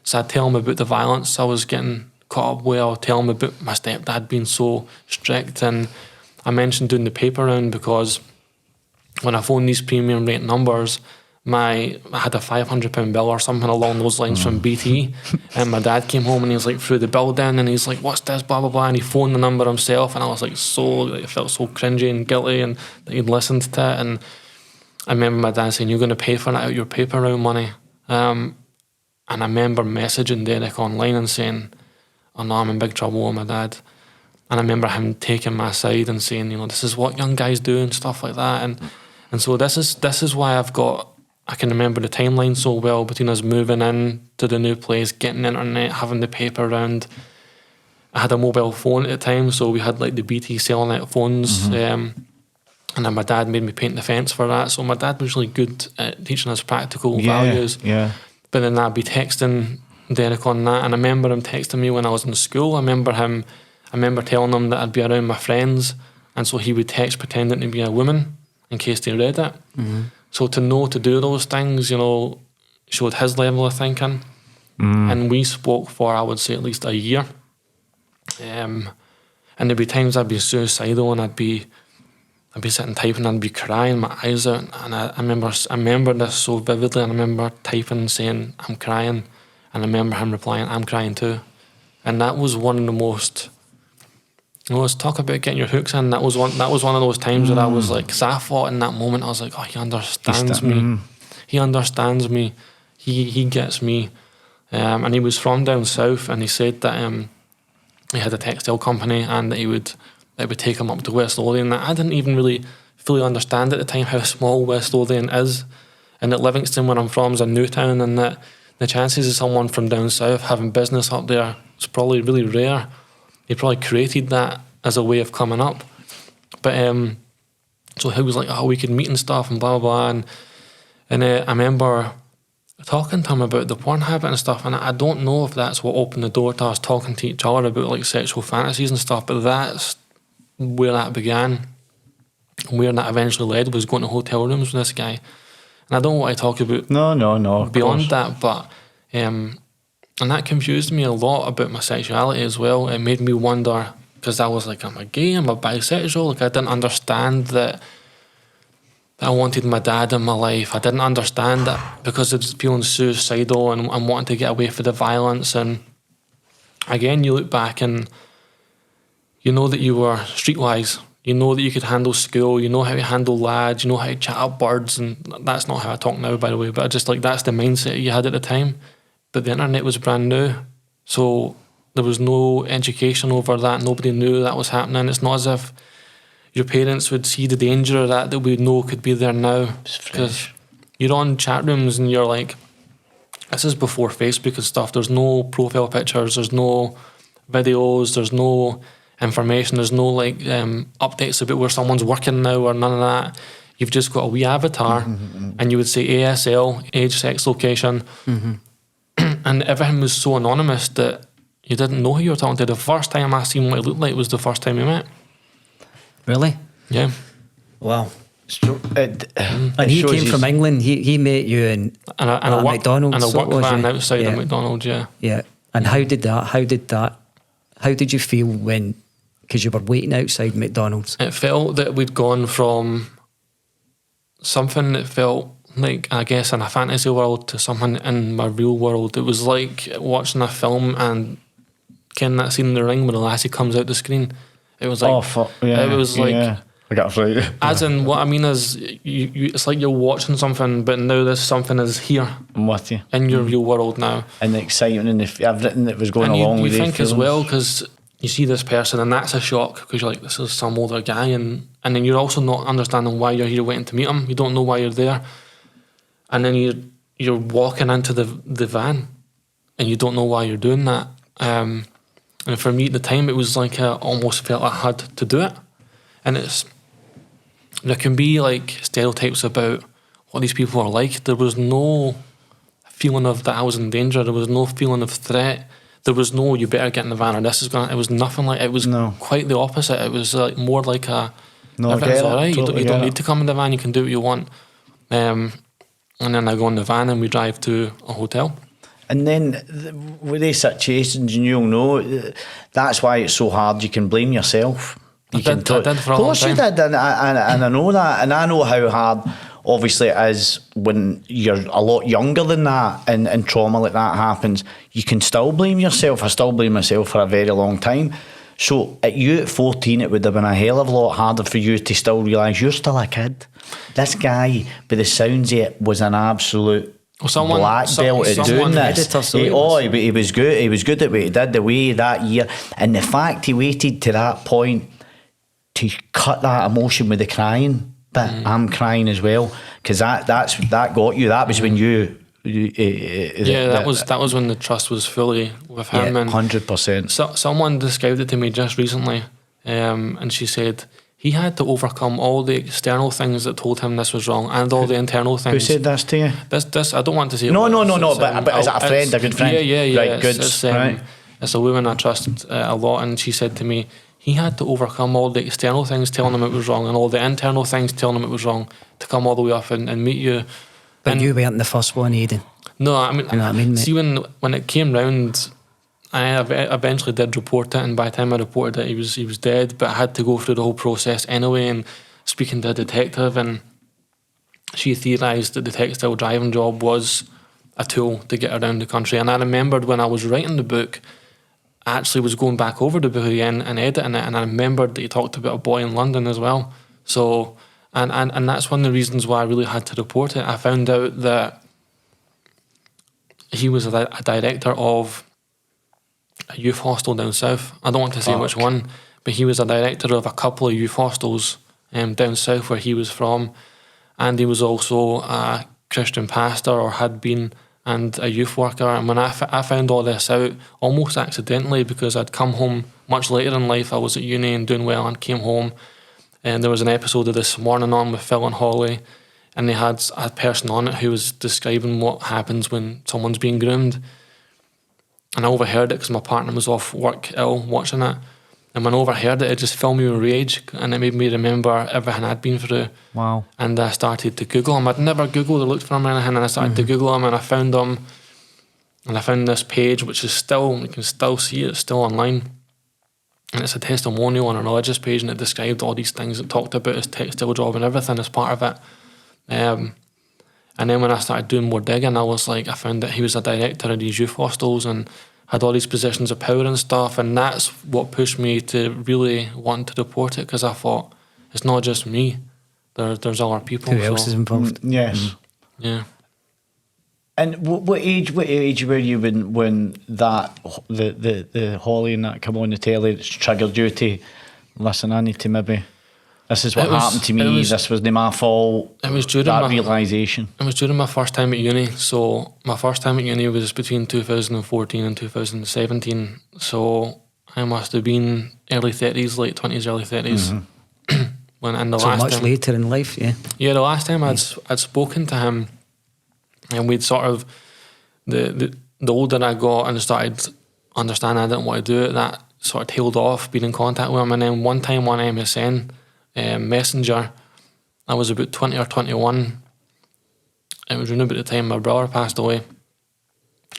A: so I'd tell him about the violence I was getting caught up with. I'd tell him about my stepdad being so strict. And I mentioned doing the paper round because when I phoned these premium rate numbers, I had a £500 bill or something along those lines from BT, and my dad came home and he was like, threw the bill down, and he's like, what's this, blah blah blah, and he phoned the number himself, and I was like, I felt so cringy and guilty, and that he'd listened to it. And I remember my dad saying, you're going to pay for that out of your paper round money. And I remember messaging Derek online and saying, oh no, I'm in big trouble with my dad. And I remember him taking my side and saying, you know, this is what young guys do and stuff like that. And so this is why I can remember the timeline so well between us moving in to the new place, getting the internet, having the paper round. I had a mobile phone at the time, so we had like the BT Cellnet phones. And then my dad made me paint the fence for that. So my dad was really good at teaching us practical values.
C: Yeah.
A: But then I'd be texting Derek on that. And I remember him texting me when I was in school. I remember telling him that I'd be around my friends. And so he would text pretending to be a woman in case they read it. So to know to do those things, you know, showed his level of thinking. And we spoke for, I would say, at least a year. And there'd be times I'd be suicidal and I'd be sitting typing and I'd be crying my eyes out. And I remember this so vividly. And I remember typing saying, I'm crying. And I remember him replying, I'm crying too. And that was one of the most... You know, let's talk about getting your hooks in. That was one of those times where I was like, because I thought in that moment, I was like, oh, he understands me. He understands me. He gets me. And he was from down south, and he said that he had a textile company and that it would take him up to West Lothian. I didn't even really fully understand at the time how small West Lothian is, and that Livingston, where I'm from, is a new town, and that the chances of someone from down south having business up there is probably really rare. He probably created that as a way of coming up. But so he was like, oh, we could meet and stuff and blah, blah, blah. And I remember talking to him about the porn habit and stuff, and I don't know if that's what opened the door to us talking to each other about like sexual fantasies and stuff, but that's where that began. And where that eventually led was going to hotel rooms with this guy. And I don't want to talk about
C: no
A: beyond that, but... and that confused me a lot about my sexuality as well. It made me wonder, because I was like, I'm a gay, I'm a bisexual. Like, I didn't understand that I wanted my dad in my life. I didn't understand that because I was feeling suicidal and wanting to get away from the violence. And again, you look back and you know that you were streetwise. You know that you could handle school. You know how to handle lads. You know how to chat up birds. And that's not how I talk now, by the way. But I just like, that's the mindset you had at the time. But the internet was brand new. So there was no education over that. Nobody knew that was happening. It's not as if your parents would see the danger of that we know could be there now. Because you're on chat rooms and you're like, this is before Facebook and stuff. There's no profile pictures. There's no videos. There's no information. There's no like updates about where someone's working now or none of that. You've just got a wee avatar and you would say ASL, age, sex, location. And everything was so anonymous that you didn't know who you were talking to. The first time I seen what it looked like was the first time we met.
B: Really?
A: Yeah.
B: Wow.
C: So
B: And he came from England. He met you in McDonald's.
A: And a work van
B: it?
A: outside of McDonald's, yeah.
B: Yeah. And how did you feel when, because you were waiting outside McDonald's?
A: It felt that we'd gone from something that felt like, I guess, in a fantasy world to something in my real world. It was like watching a film and ken that scene in The Ring where the lassie comes out the screen. It was like, it was like,
C: I got it.
A: as in, what I mean is, it's like you're watching something, but now this something is here.
C: I'm with you.
A: In your real world now.
C: And the excitement and everything that was going along with it.
A: You think as well, because you see this person and that's a shock, because you're like, this is some older guy, and then you're also not understanding why you're here waiting to meet him. You don't know why you're there. And then you're walking into the van and you don't know why you're doing that. And for me at the time, it was like I almost felt I had to do it. And there can be like stereotypes about what these people are like. There was no feeling of that I was in danger. There was no feeling of threat. There was no, you better get in the van or this is going to... It was nothing like... It was quite the opposite. It was like more like a... everything's all right. You don't need to come in the van. You can do what you want. And then I go in the van and we drive to a hotel.
C: And then with these situations, and you'll know, that's why it's so hard. You can blame yourself.
A: I did for a long time.
C: Of course you did, and I know that. And I know how hard, obviously, it is when you're a lot younger than that and trauma like that happens. You can still blame yourself. I still blame myself for a very long time. So at 14, it would have been a hell of a lot harder for you to still realise you're still a kid. This guy, by the sounds of it, was an absolute black belt at doing this. He was good. He was good at what he did the way that year. And the fact he waited to that point to cut that emotion with the crying bit. I'm crying as well, because that got you. That was when you...
A: that was when the trust was fully with him.
C: 100%.
A: So, someone described it to me just recently, and she said he had to overcome all the external things that told him this was wrong and all the internal things.
C: Who said this to you?
A: This I don't want to say.
C: No. But is it a friend, a good friend?
A: Yeah.
C: Right, good.
A: It's a woman I trust a lot, and she said to me, he had to overcome all the external things telling him it was wrong and all the internal things telling him it was wrong to come all the way up and meet you.
B: But you weren't the first one, Aidan.
A: No, I mean,
B: you know what I mean,
A: see, when it came round, I eventually did report it, and by the time I reported it, he was dead. But I had to go through the whole process anyway, and speaking to a detective, and she theorised that the textile driving job was a tool to get around the country. And I remembered when I was writing the book, I actually was going back over the book again and editing it, and I remembered that he talked about a boy in London as well. So, and that's one of the reasons why I really had to report it. I found out that he was a director of a youth hostel down south. I don't want to say which one, but he was a director of a couple of youth hostels down south where he was from, and he was also a Christian pastor, or had been, and a youth worker. And when I found all this out almost accidentally, because I'd come home much later in life. I was at uni and doing well and came home, and there was an episode of This Morning on with Phil and Holly, and they had a person on it who was describing what happens when someone's being groomed. And I overheard it because my partner was off work ill watching it. And when I overheard it, it just filled me with rage, and it made me remember everything I'd been through.
B: Wow. And
A: I started to Google him. I'd never Googled or looked for him or anything, and I started to Google him, and I found him. And I found this page, which is still, you can still see it, it's still online. and it's a testimonial on a religious page, and it described all these things. It talked about his textile job and everything as part of it. And then when I started doing more digging, I found that he was a director of these youth hostels and had all these positions of power and stuff, and that's what pushed me to really want to report it, because I thought, it's not just me, there's other people.
B: Who else is involved?
C: Yes.
A: Yeah.
C: And what age were you when that the Holly and that come on the telly, it's triggered you to listen? I need to maybe. This is what happened to me. This wasn't my fault.
A: It was during
C: that realisation.
A: It was during my first time at uni. So my first time at uni was between 2014 and 2017. So I must have been early 30s, late 20s, early 30s. When in the
B: So
A: last
B: much
A: time,
B: later in life, yeah.
A: Yeah, the last time I'd spoken to him, and we'd sort of the older I got and started understanding I didn't want to do it, that sort of tailed off being in contact with him. And then one time on MSN Messenger, I was about 20 or 21. It was around about the time my brother passed away,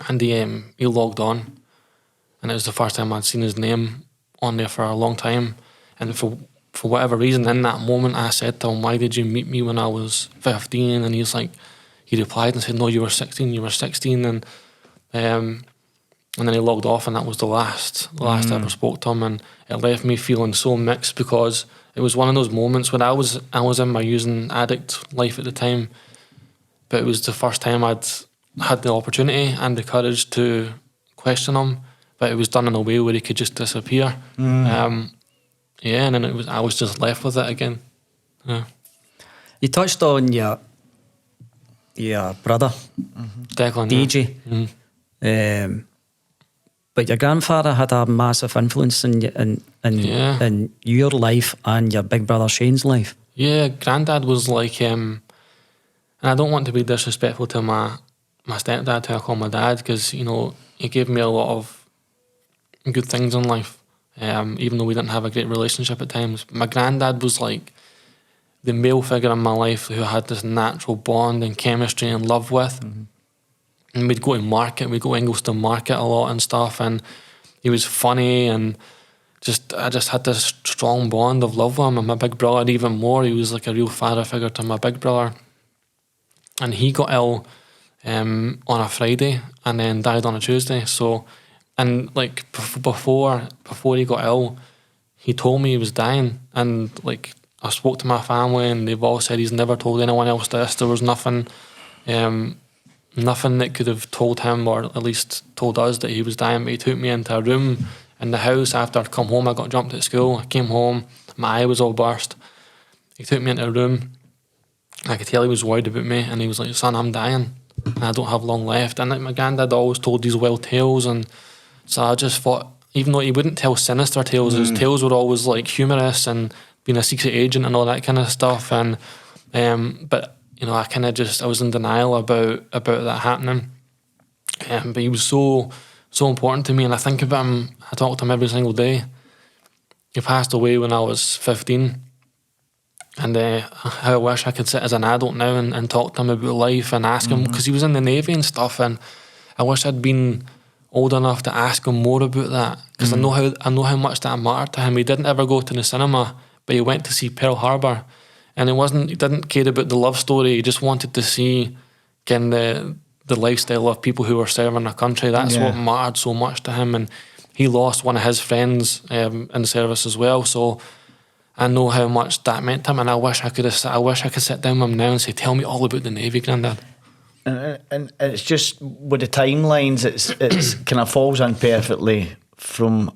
A: and he logged on, and it was the first time I'd seen his name on there for a long time. And for whatever reason, in that moment, I said to him, "Why did you meet me when I was 15?" And he replied and said, "No, you were 16. You were 16." And then he logged off, and that was the last I ever spoke to him. And it left me feeling so mixed, because it was one of those moments when I was in my using addict life at the time, but it was the first time I'd had the opportunity and the courage to question him, but it was done in a way where he could just disappear. And then I was just left with it again. Yeah.
B: You touched on your brother,
A: Declan,
B: DJ.
A: Yeah.
B: But your grandfather had a massive influence in your life and your big brother Shane's life.
A: Yeah, Granddad was like, and I don't want to be disrespectful to my stepdad, who I call my dad, because he gave me a lot of good things in life, even though we didn't have a great relationship at times. My granddad was like the male figure in my life who I had this natural bond and chemistry and love with. And we'd go to market, we'd go to Ingliston Market a lot and stuff, and he was funny, and I just had this strong bond of love with him. And my big brother even more, he was like a real father figure to my big brother. And he got ill on a Friday and then died on a Tuesday. So, and like before he got ill, he told me he was dying, and like I spoke to my family and they've all said he's never told anyone else this. There was nothing that could have told him, or at least told us, that he was dying. But he took me into a room in the house after I'd come home. I got jumped at school. I came home, my eye was all burst. He took me into a room. I could tell he was worried about me, and he was like, "Son, I'm dying and I don't have long left." And like, my granddad always told these wild tales, and so I just thought, even though he wouldn't tell sinister tales, his tales were always like humorous and being a secret agent and all that kind of stuff. And but I was in denial about that happening. But he was so important to me, and I think about him. I talk to him every single day. He passed away when I was 15, and how I wish I could sit as an adult now and talk to him about life and ask him, because he was in the Navy and stuff, and I wish I'd been old enough to ask him more about that, because I know how much that mattered to him. He didn't ever go to the cinema, but he went to see Pearl Harbor. And he didn't care about the love story. He just wanted to see the lifestyle of people who were serving their country. That's what mattered so much to him. And he lost one of his friends in the service as well. So I know how much that meant to him. And I wish I could sit down with him now and say, "Tell me all about the Navy, Grandad."
C: And it's just with the timelines, it's kind of falls in perfectly from.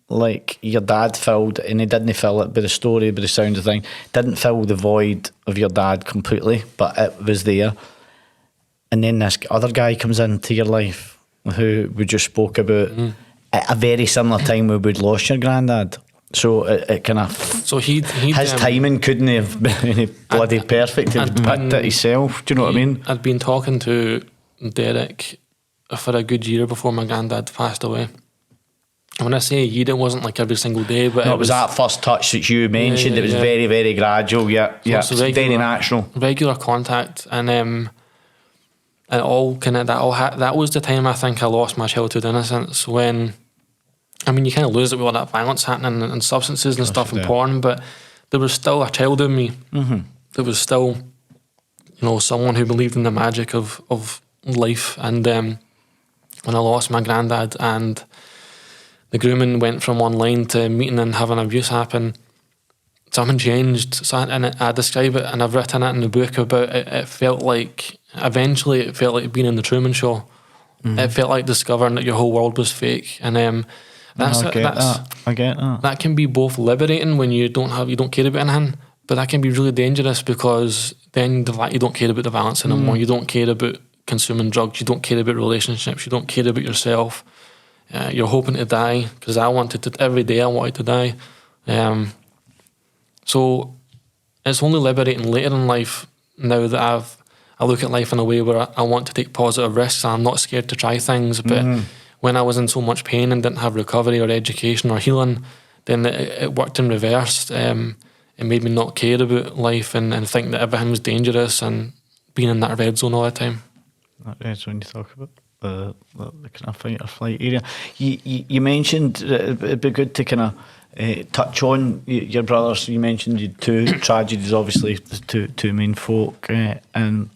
C: Like your dad filled, and he didn't fill it by the story, by the sound of thing, didn't fill the void of your dad completely, but it was there. And then this other guy comes into your life who we just spoke about at a very similar time where we'd lost your granddad. So it kind of,
A: so his
C: timing couldn't have been bloody perfect. He'd picked it himself. Do you know what I mean?
A: I'd been talking to Derek for a good year before my granddad passed away. When I say a year, it wasn't like every single day, but
C: it was that first touch that you mentioned. It was very, very gradual. It's very natural.
A: Regular contact, and it all kind of that was the time I think I lost my childhood innocence, when I mean, you kind of lose it with all that violence happening and substances and stuff and porn, but there was still a child in me. There was still, someone who believed in the magic of life. And when I lost my granddad and the grooming went from online to meeting and having abuse happen, something changed. So I describe it, and I've written it in the book about it. It felt like being in the Truman Show. It felt like discovering that your whole world was fake. And I get that. That can be both liberating when you don't care about anything, but that can be really dangerous because then you don't care about the violence anymore. You don't care about consuming drugs. You don't care about relationships. You don't care about yourself. You're hoping to die, because every day I wanted to die. So it's only liberating later in life now that I look at life in a way where I want to take positive risks. I'm not scared to try things, but when I was in so much pain and didn't have recovery or education or healing, then it worked in reverse. It made me not care about life and think that everything was dangerous and being in that red zone all the time.
C: That red zone you talk about, the kind of fight or flight area. You mentioned it'd be good to kind of touch on your brothers. You mentioned you two tragedies, obviously, the two main folk, and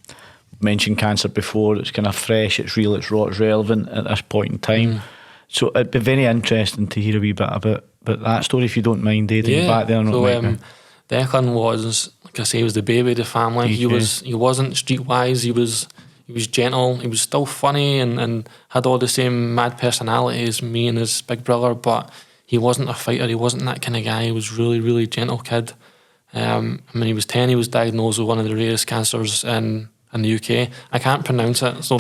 C: mentioned cancer before. It's kind of fresh, it's real, it's raw, it's relevant at this point in time. So it'd be very interesting to hear a wee bit about that story, if you don't mind, Aidan. Back there,
A: Declan was, like I say, he was the baby of the family. He wasn't streetwise. He was gentle. He was still funny and had all the same mad personality as me and his big brother, but he wasn't a fighter. He wasn't that kind of guy. He was really, really gentle kid. When he was 10, he was diagnosed with one of the rarest cancers in the UK. I can't pronounce it. So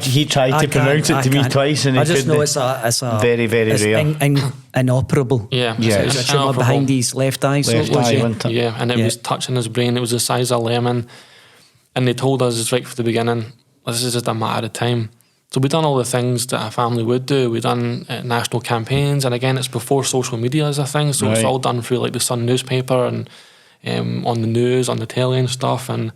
C: he tried to pronounce it to me twice, and
B: I just know it's a
C: very, very rare.
B: Inoperable.
A: Yeah,
B: It's a tumour behind his left eye.
A: Yeah, and it was touching his brain. It was the size of a lemon, and they told us right from the beginning, this is just a matter of time. So we done all the things that a family would do. We done national campaigns, and again, it's before social media is a thing, so it's all done through like the Sun newspaper and on the news, on the telly and stuff, and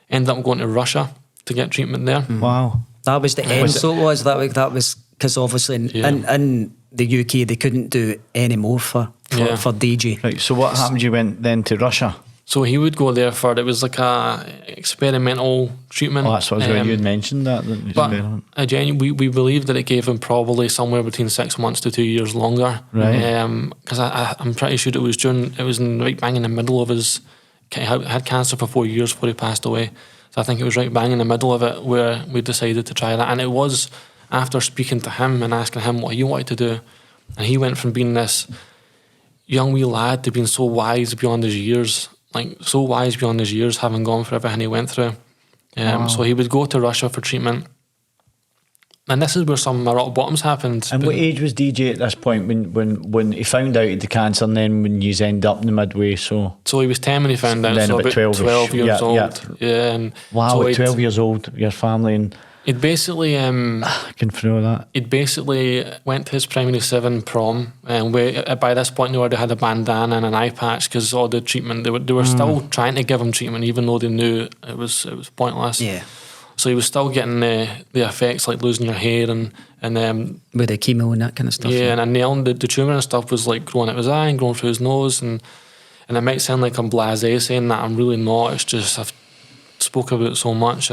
A: ended up going to Russia to get treatment there.
C: Wow.
B: That was the end. So it was that was because obviously in the UK they couldn't do any more for DJ.
C: Right. So what happened? You went then to Russia.
A: So he would go there it was like a experimental treatment.
C: Oh, that's what you had mentioned that.
A: But again, we believe that it gave him probably somewhere between 6 months to 2 years longer.
C: Right.
A: Because I'm pretty sure it was right bang in the middle of his. He had cancer for 4 years before he passed away. So I think it was right bang in the middle of it where we decided to try that. And it was after speaking to him and asking him what he wanted to do. And he went from being this young wee lad to being so wise beyond his years. Having gone through everything he went through. So he would go to Russia for treatment. And this is where some of my rock bottoms happened.
C: And what age was DJ at this point when he found out he had the cancer, and then when you end up in the midway? So
A: he was 10 when he found out,
C: then
A: so about 12 years old. Yeah.
C: And wow, so at 12 years old, your family and...
A: It basically...
C: I can throw that.
A: It basically went to his primary 7 prom, and by this point they already had a bandana and an eye patch because all the treatment, they were still trying to give him treatment even though they knew it was pointless.
B: Yeah.
A: So he was still getting the effects like losing your hair and
B: with the chemo and that kind of stuff.
A: Yeah, and the tumour and stuff was like growing out his eye and growing through his nose, and it might sound like I'm blasé saying that, I'm really not. It's just I've spoke about it so much,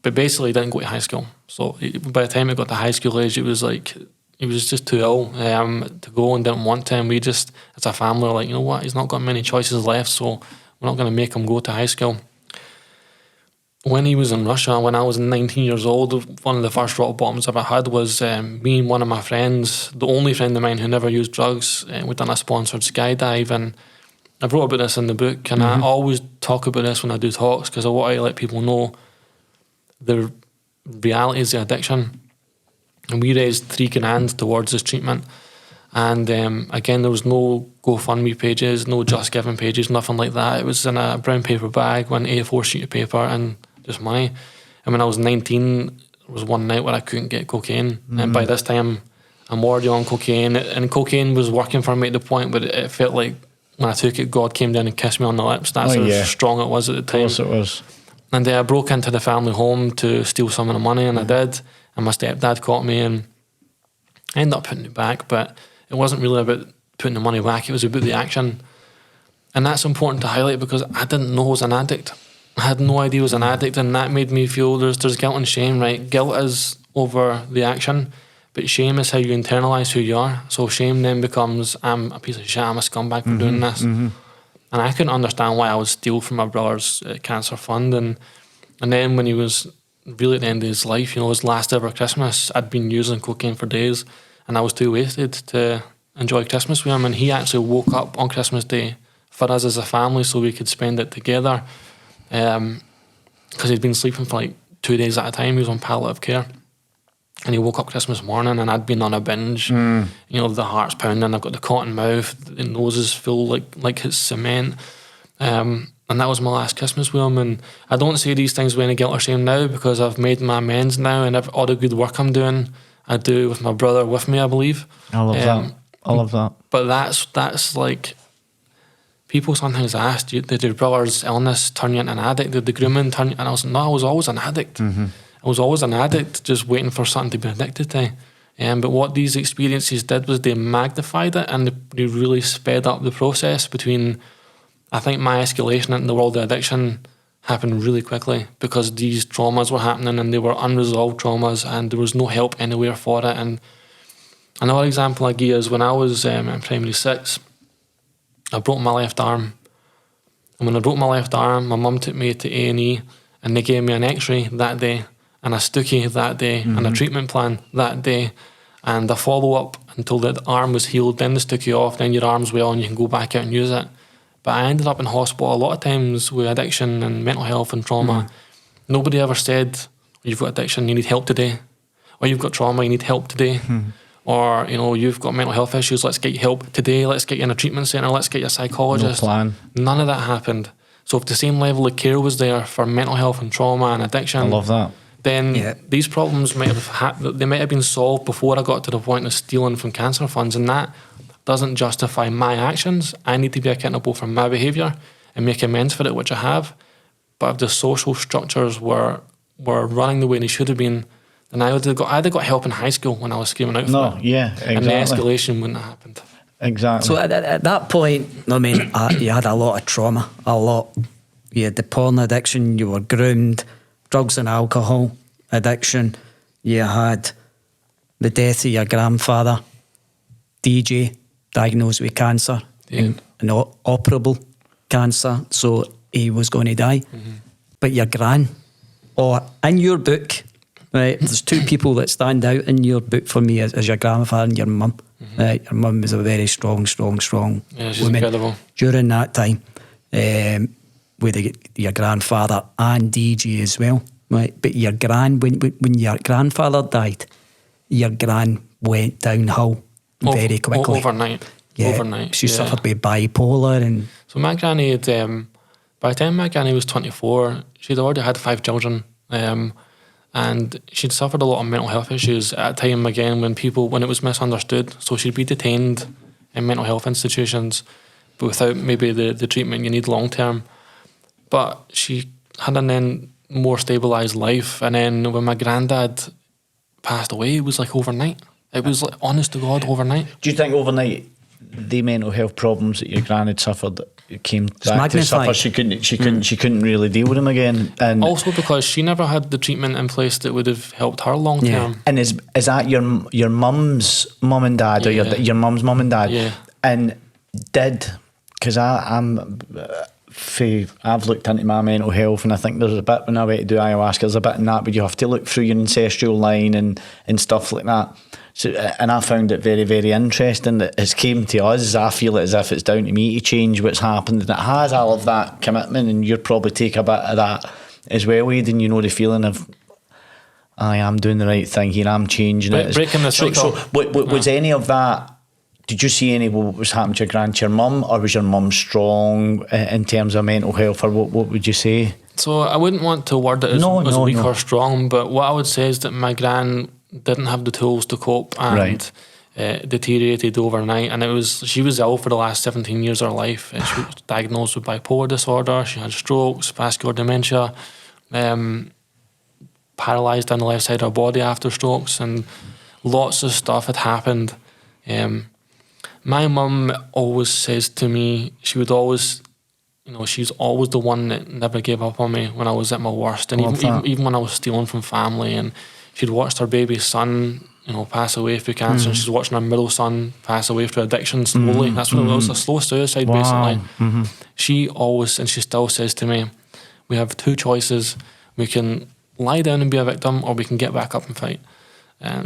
A: but basically he didn't go to high school. So by the time he got to high school age, it was like he was just too ill to go and didn't want to, and we just as a family were like, you know what, he's not got many choices left, so we're not going to make him go to high school. When he was in Russia, when I was 19 years old, one of the first rock bottoms I've ever had was me and one of my friends, the only friend of mine who never used drugs. We'd done a sponsored skydive, and I wrote about this in the book, and I always talk about this when I do talks because I want to let people know the reality is the addiction. And we raised $3,000 towards this treatment. And again, there was no GoFundMe pages, no Just Giving pages, nothing like that. It was in a brown paper bag, one A4 sheet of paper, and just money. And when I was 19, there was one night where I couldn't get cocaine. And by this time, I'm already on cocaine. And cocaine was working for me at the point where it felt like when I took it, God came down and kissed me on the lips. That's how strong it was at the time.
C: Of course it was.
A: And I broke into the family home to steal some of the money, and I did. And my stepdad caught me, and I ended up putting it back, but it wasn't really about putting the money back, it was about the action. And that's important to highlight because I didn't know I was an addict. I had no idea I was an addict, and that made me feel there's guilt and shame, right? Guilt is over the action, but shame is how you internalise who you are. So shame then becomes, I'm a piece of shit, I'm a scumbag for doing this. And I couldn't understand why I would steal from my brother's cancer fund. And then when he was really at the end of his life, his last ever Christmas, I'd been using cocaine for days, and I was too wasted to enjoy Christmas with him. And he actually woke up on Christmas Day for us as a family so we could spend it together. Because he'd been sleeping for like 2 days at a time. He was on palliative care. And he woke up Christmas morning and I'd been on a binge. The heart's pounding, I've got the cotton mouth, the nose is full like it's cement. And that was my last Christmas with him. And I don't say these things with any guilt or shame now because I've made my amends now, and all the good work I'm doing, I do with my brother with me, I believe.
C: I love that. I love that.
A: But that's like, people sometimes ask, did your brother's illness turn you into an addict? Did the grooming turn you? And I was like, no, I was always an addict. I was always an addict, just waiting for something to be addicted to. But what these experiences did was they magnified it, and they really sped up the process between, I think my escalation into the world of addiction happened really quickly because these traumas were happening and they were unresolved traumas and there was no help anywhere for it. And another example I give is when I was in primary 6, I broke my left arm. And when I broke my left arm, my mum took me to A&E and they gave me an x-ray that day and a stookie that day and a treatment plan that day and a follow-up until the arm was healed, then the stookie off, then your arm's well and you can go back out and use it. But I ended up in hospital a lot of times with addiction and mental health and trauma. Nobody ever said, you've got addiction, you need help today. Or you've got trauma, you need help today. Or, you've got mental health issues, let's get you help today, let's get you in a treatment centre, let's get you a psychologist.
C: No plan.
A: None of that happened. So if the same level of care was there for mental health and trauma and addiction,
C: I love that.
A: Then these problems might have been solved before I got to the point of stealing from cancer funds, and that doesn't justify my actions. I need to be accountable for my behaviour and make amends for it, which I have. But if the social structures were running the way they should have been, then I'd have got help in high school when I was screaming out for it.
C: Exactly.
A: And the escalation wouldn't have happened.
C: Exactly.
B: So at that point, you had a lot of trauma, a lot. You had the porn addiction, you were groomed, drugs and alcohol addiction, you had the death of your grandfather, DJ, diagnosed with cancer, an operable cancer, so he was going to die. But your gran, or in your book, right, there's two people that stand out in your book for me as your grandfather and your mum. Right, your mum was a very strong
A: Yeah, she's
B: woman
A: incredible.
B: during that time, with your grandfather and DJ as well. Right, but your when your grandfather died, your gran went downhill very quickly.
A: Overnight.
B: She suffered with bipolar and.
A: So my granny had, by the time my granny was 24, she'd already had 5 children. And she'd suffered a lot of mental health issues at a time, again, when it was misunderstood. So she'd be detained in mental health institutions, but without maybe the treatment you need long term. But she had an then more stabilised life. And then when my granddad passed away, it was like overnight. It was like, honest to God, overnight.
C: Do you think overnight the mental health problems that your gran had suffered came back to suffer? She couldn't really deal with them again. And
A: also because she never had the treatment in place that would have helped her long term.
C: And is that your mum's mum and dad, or your mum's mum and dad?
A: Yeah.
C: And because I've looked into my mental health, and I think there's a bit when I went to do ayahuasca, there's a bit in that where you have to look through your ancestral line and stuff like that. So, and I found it very, very interesting that it's came to us. I feel it as if it's down to me to change what's happened, and it has. I love that commitment, and you'd probably take a bit of that as well, Aidan. The feeling of, I am doing the right thing here, I'm changing it.
A: Breaking the cycle.
C: So was any of that, did you see any what was happening to your mum, or was your mum strong in terms of mental health, or what would you say?
A: So I wouldn't want to word it as weak or strong, but what I would say is that my gran didn't have the tools to cope and deteriorated overnight, and she was ill for the last 17 years of her life. She was diagnosed with bipolar disorder, she had strokes, vascular dementia, paralysed on the left side of her body after strokes, and lots of stuff had happened. My mum always says to me, she would always, she's always the one that never gave up on me when I was at my worst. And even when I was stealing from family, and she'd watched her baby son, pass away through cancer, and she's watching her middle son pass away through addiction slowly. That's what it was, a slow suicide, basically. She always, and she still says to me, we have two choices. We can lie down and be a victim, or we can get back up and fight.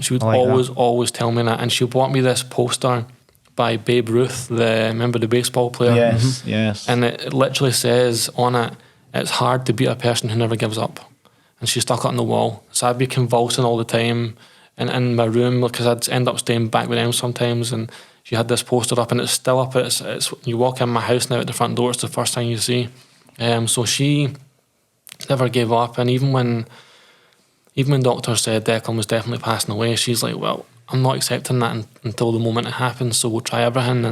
A: She would always tell me that. And she bought me this poster by Babe Ruth, remember the baseball player?
C: Yes.
A: And it literally says on it, it's hard to be a person who never gives up. And she stuck it on the wall. So I'd be convulsing all the time in my room, because I'd end up staying back with them sometimes, and she had this poster up, and it's still up. It's you walk in my house now at the front door, it's the first thing you see. So she never gave up, and even when doctors said Declan was definitely passing away, she's like, well, I'm not accepting that until the moment it happens, so we'll try everything.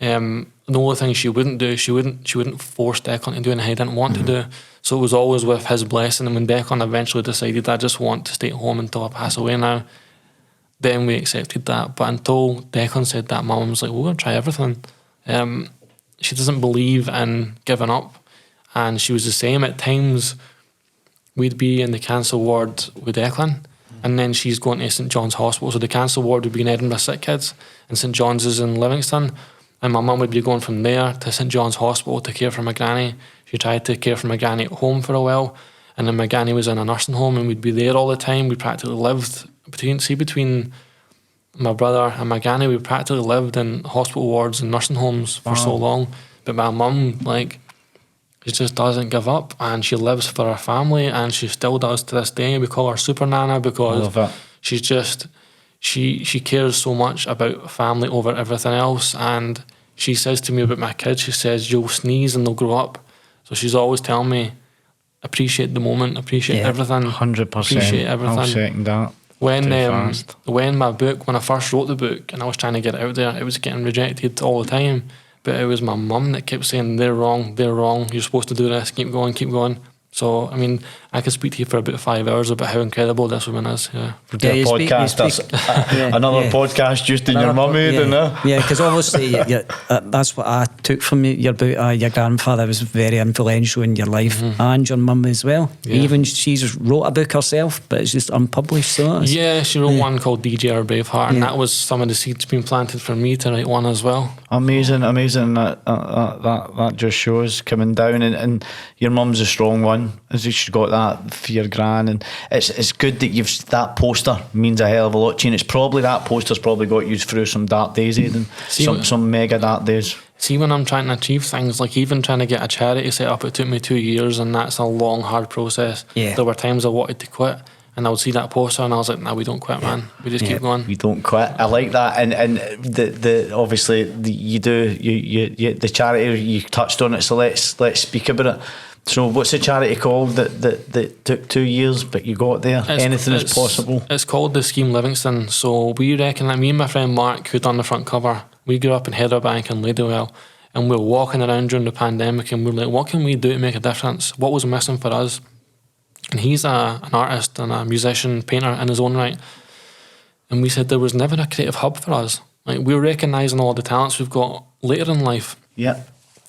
A: And the only thing she wouldn't do, she wouldn't force Declan to do anything he didn't want to do. So it was always with his blessing. And when Declan eventually decided, I just want to stay at home until I pass away now, then we accepted that. But until Declan said that, my mum was like, we're going to try everything. She doesn't believe in giving up. And she was the same. At times, we'd be in the cancer ward with Declan, and then she's going to St John's Hospital. So the cancer ward would be in Edinburgh Sick Kids, and St John's is in Livingston. And my mum would be going from there to St John's Hospital to care for my granny. She tried to care for my granny at home for a while, and then my granny was in a nursing home, and we'd be there all the time. We practically lived between my brother and my granny. We practically lived in hospital wards and nursing homes for so long. But my mum, she just doesn't give up, and she lives for her family, and she still does to this day. We call her Super Nana because she's just she cares so much about family over everything else. And she says to me about my kids, she says, you'll sneeze and they'll grow up. So she's always telling me, appreciate the moment, appreciate everything.
C: 100%.
A: Appreciate everything.
C: I'll second that.
A: When I first wrote the book and I was trying to get it out there, it was getting rejected all the time. But it was my mum that kept saying, they're wrong, you're supposed to do this, keep going. So, I mean, I could speak to you for about 5 hours about how incredible this woman is. Yeah.
C: A podcast, that's another podcast just in your mum, Aidan.
B: Yeah, because obviously that's what I took from you. Your grandfather was very influential in your life, and your mum as well. Yeah. Even she's wrote a book herself, but it's just unpublished. So
A: she wrote one called DJ or Braveheart, and that was some of the seeds being planted for me to write one as well.
C: Amazing. That just shows coming down, and your mum's a strong one. As she's got that for your gran, and it's good that that poster means a hell of a lot to you. And it's probably that poster's probably got you through some dark days, Aidan. Some mega dark days.
A: See, when I'm trying to achieve things, like even trying to get a charity set up, it took me 2 years, and that's a long, hard process. Yeah. There were times I wanted to quit, and I would see that poster, and I was like, "No, we don't quit, man. We just keep going.
C: We don't quit." I like that, and the obviously you the charity you touched on it, so let's speak about it. So what's the charity called that took 2 years but you got there? Anything is possible.
A: It's called the Scheme Livingston. So we reckon that me and my friend Mark, who done the front cover, we grew up in Heatherbank and Ladywell, and we were walking around during the pandemic, and we were like, what can we do to make a difference? What was missing for us? And he's an artist and a musician, painter in his own right. And we said there was never a creative hub for us. Like, we're recognising all the talents we've got later in life.
C: Yeah.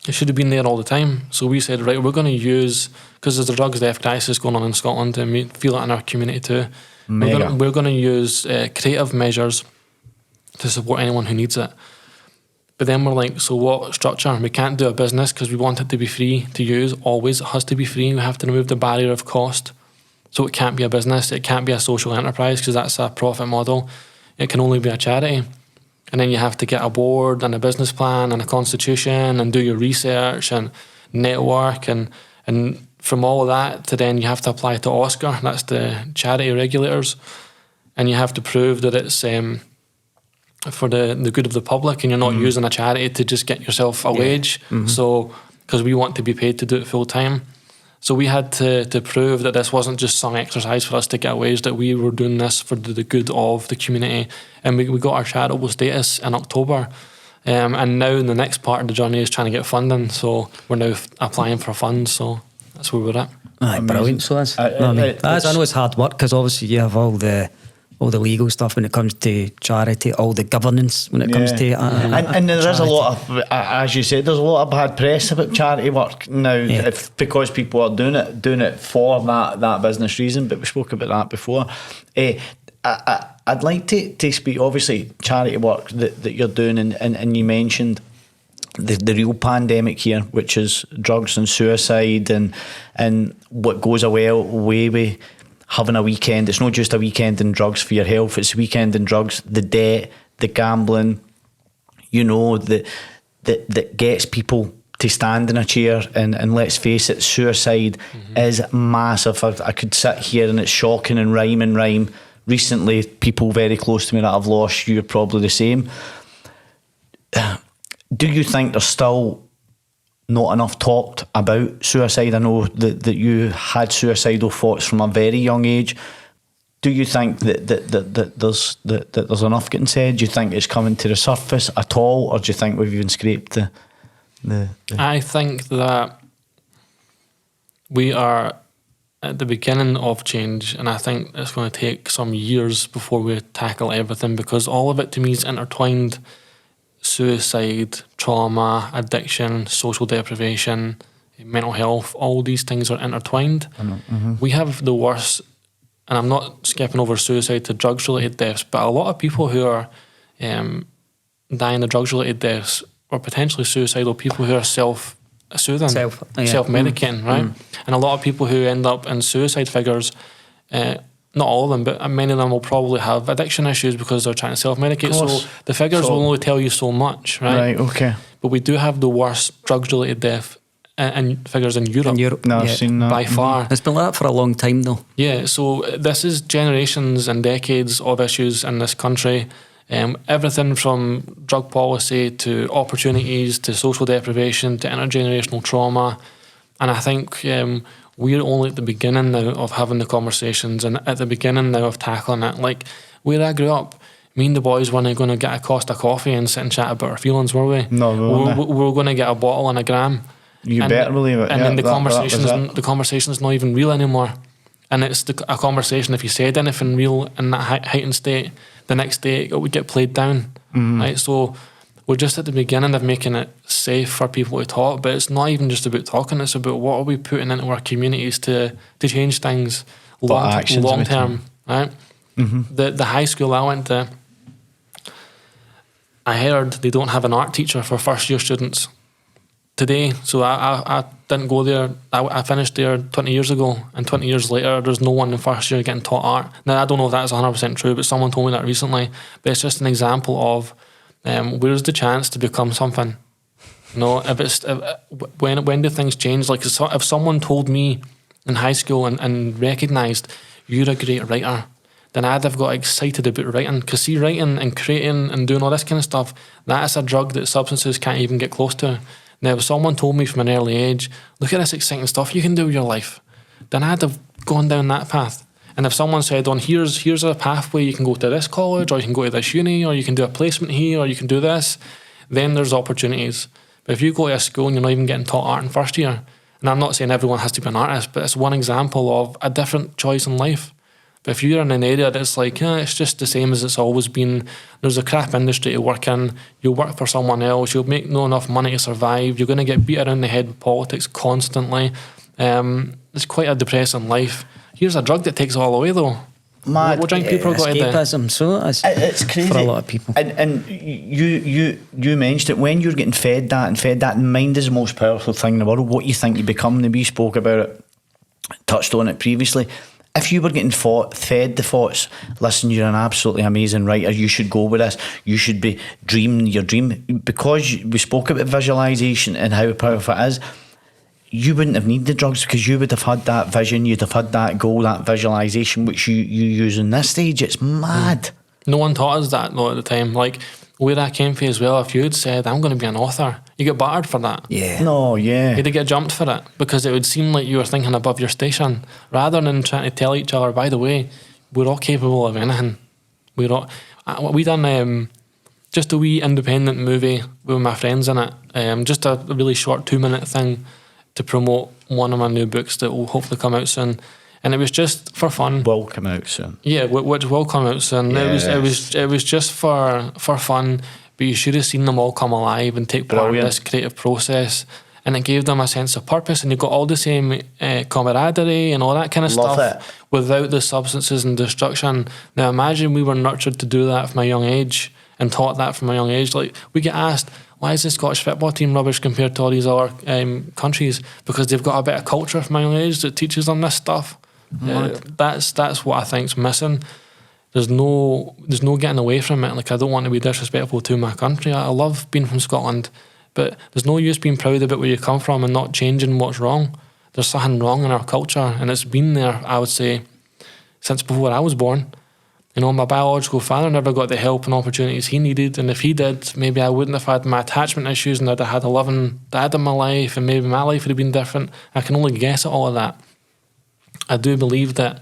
A: It should have been there all the time. So we said, right, we're going to use, because there's a drugs death crisis going on in Scotland, and we feel it in our community too. We're going to use creative measures to support anyone who needs it. But then we're like, so what structure? We can't do a business because we want it to be free to use. Always, it has to be free. We have to remove the barrier of cost. So it can't be a business. It can't be a social enterprise because that's a profit model. It can only be a charity. And then you have to get a board and a business plan and a constitution and do your research and network. And from all of that to then you have to apply to Oscar. That's the charity regulators. And you have to prove that it's for the good of the public, and you're not using a charity to just get yourself a wage. So, because we want to be paid to do it full time. So we had to prove that this wasn't just some exercise for us to get a wage, that we were doing this for the good of the community. And we got our charitable status in October. And now the next part of the journey is trying to get funding. So we're now applying for funds. So that's where we're at.
B: Brilliant. So I know it's hard work because obviously you have all the all the legal stuff when it comes to charity, all the governance when it comes to
C: and there is a lot of, as you said, there's a lot of bad press about charity work now, if, because people are doing it for that business reason. But we spoke about that before. I'd like to speak, obviously, charity work that you're doing, and you mentioned the real pandemic here, which is drugs and suicide, and what goes away with having a weekend. It's not just a weekend in drugs for your health, it's a weekend in drugs, the debt, the gambling, that gets people to stand in a chair, and let's face it, suicide is massive. I could sit here and it's shocking and rhyme. Recently, people very close to me that I've lost, you're probably the same. Do you think there's still not enough talked about suicide? I know that you had suicidal thoughts from a very young age. Do you think that there's enough getting said? Do you think it's coming to the surface at all, or do you think we've even scraped the
A: I think that we are at the beginning of change, and I think it's going to take some years before we tackle everything, because all of it to me is intertwined. Suicide, trauma, addiction, social deprivation, mental health, all these things are intertwined. We have the worst, and I'm not skipping over suicide to drugs related deaths, but a lot of people who are dying of drugs related deaths or potentially suicidal, people who are self-soothing, self-medicating, right? And a lot of people who end up in suicide figures, not all of them, but many of them will probably have addiction issues because they're trying to self-medicate. So the figures will only tell you so much, right?
C: Right, okay.
A: But we do have the worst drugs-related death and figures in Europe.
C: No, I've seen that.
A: By far.
B: It's been like that for a long time though.
A: Yeah, so this is generations and decades of issues in this country. Everything from drug policy to opportunities to social deprivation to intergenerational trauma. And I think we're only at the beginning now of having the conversations and at the beginning now of tackling it. Like, where I grew up, me and the boys weren't going to get a Costa coffee and sit and chat about our feelings, were we?
C: No,
A: we were going to get a bottle and a gram.
C: You better believe it.
A: And then the conversation's not even real anymore. And it's a conversation, if you said anything real in that heightened state, the next day it would get played down. Right? So we're just at the beginning of making it safe for people to talk, but it's not even just about talking, it's about what are we putting into our communities to change things long term, right? The high school I went to, I heard they don't have an art teacher for first year students today. So I didn't go there. I finished there 20 years ago, and 20 years later there's no one in first year getting taught art. Now I don't know if that's 100% true, but someone told me that recently. But it's just an example of where's the chance to become something? When do things change? Like, if someone told me in high school and recognised you're a great writer, then I'd have got excited about writing. Because see, writing and creating and doing all this kind of stuff, that's a drug that substances can't even get close to. Now, if someone told me from an early age, look at this exciting stuff you can do with your life, then I'd have gone down that path. And if someone said, here's a pathway, you can go to this college, or you can go to this uni, or you can do a placement here, or you can do this, then there's opportunities. But if you go to a school and you're not even getting taught art in first year, and I'm not saying everyone has to be an artist, but it's one example of a different choice in life. But if you're in an area that's like, it's just the same as it's always been, there's a crap industry to work in, you'll work for someone else, you'll make not enough money to survive, you're going to get beat around the head with politics constantly. It's quite a depressing life. Here's a drug that takes it all away, though.
C: Mad.
A: What drink people got
B: escapism, so
C: it's crazy
B: for a lot of people.
C: And you mentioned it, when you're getting fed that, mind is the most powerful thing in the world. What you think you become, and we spoke about it, touched on it previously. If you were getting fed the thoughts, listen, you're an absolutely amazing writer, you should go with this, you should be dreaming your dream, because we spoke about visualisation and how powerful it is, you wouldn't have needed the drugs, because you would have had that vision, you'd have had that goal, that visualisation, which you use in this stage. It's mad.
A: No one taught us that though at the time. Like, where I came from as well, if you had said, I'm going to be an author, you get battered for that.
B: Yeah.
C: No, yeah.
A: You had to get jumped for it, because it would seem like you were thinking above your station, rather than trying to tell each other, by the way, we're all capable of anything. We done just a wee independent movie with my friends in it, just a really short 2-minute thing to promote one of my new books that will hopefully come out soon. And it was just for fun.
C: Will come out soon.
A: Yeah, which will come out soon.
C: Yes.
A: It was just for fun, but you should have seen them all come alive and take part in this creative process. And it gave them a sense of purpose, and you got all the same camaraderie and all that kind of stuff without the substances and destruction. Now imagine we were nurtured to do that from a young age and taught that from a young age. Like, we get asked, why is the Scottish football team rubbish compared to all these other countries? Because they've got a bit of culture from a young age that teaches them this stuff. That's what I think's missing. There's no getting away from it. Like, I don't want to be disrespectful to my country. I love being from Scotland, but there's no use being proud about where you come from and not changing what's wrong. There's something wrong in our culture, and it's been there, I would say, since before I was born. You know, my biological father never got the help and opportunities he needed, and if he did, maybe I wouldn't have had my attachment issues, and I'd have had a loving dad in my life, and maybe my life would have been different. I can only guess at all of that. I do believe that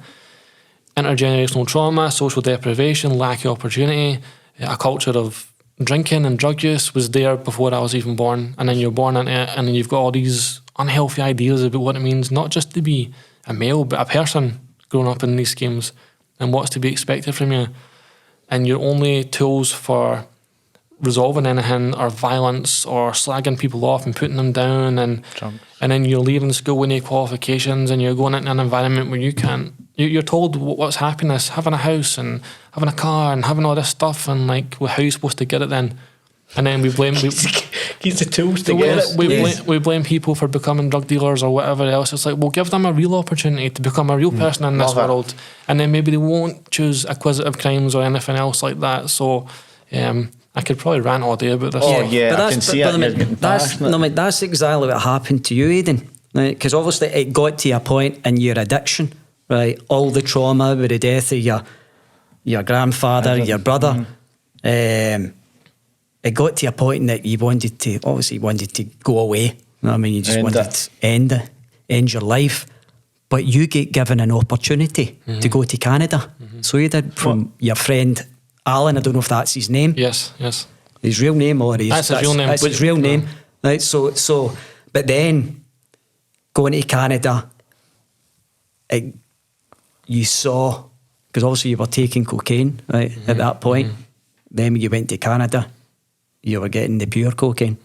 A: intergenerational trauma, social deprivation, lack of opportunity, a culture of drinking and drug use was there before I was even born, and then you're born into it, and then you've got all these unhealthy ideas about what it means not just to be a male, but a person growing up in these schemes and what's to be expected from you. And your only tools for resolving anything are violence or slagging people off and putting them down, and then you're leaving school with no qualifications, and you're going into an environment where you're told what's happiness, having a house and having a car and having all this stuff, and like, how are you supposed to get it then? And then we blame
C: He's the tools to get it.
A: We blame people for becoming drug dealers or whatever else. It's like, we'll give them a real opportunity to become a real person in this world, and then maybe they won't choose acquisitive crimes or anything else like that. So I could probably rant all day about this.
C: Oh yeah, I can see it.
B: That's exactly what happened to you, Aidan. Because obviously it got to a point in your addiction, right? All the trauma with the death of your grandfather, your brother. It got to a point that you wanted to go away. You know what I mean? You just wanted to end your life. But you get given an opportunity to go to Canada. So you did, from your friend Alan. I don't know if that's his name.
A: Yes.
B: His real name, or
A: that's his real name.
B: That's his real name. Right. So, but then going to Canada, you saw, because obviously you were taking cocaine, right, at that point. Then when you went to Canada, you were getting the pure cocaine.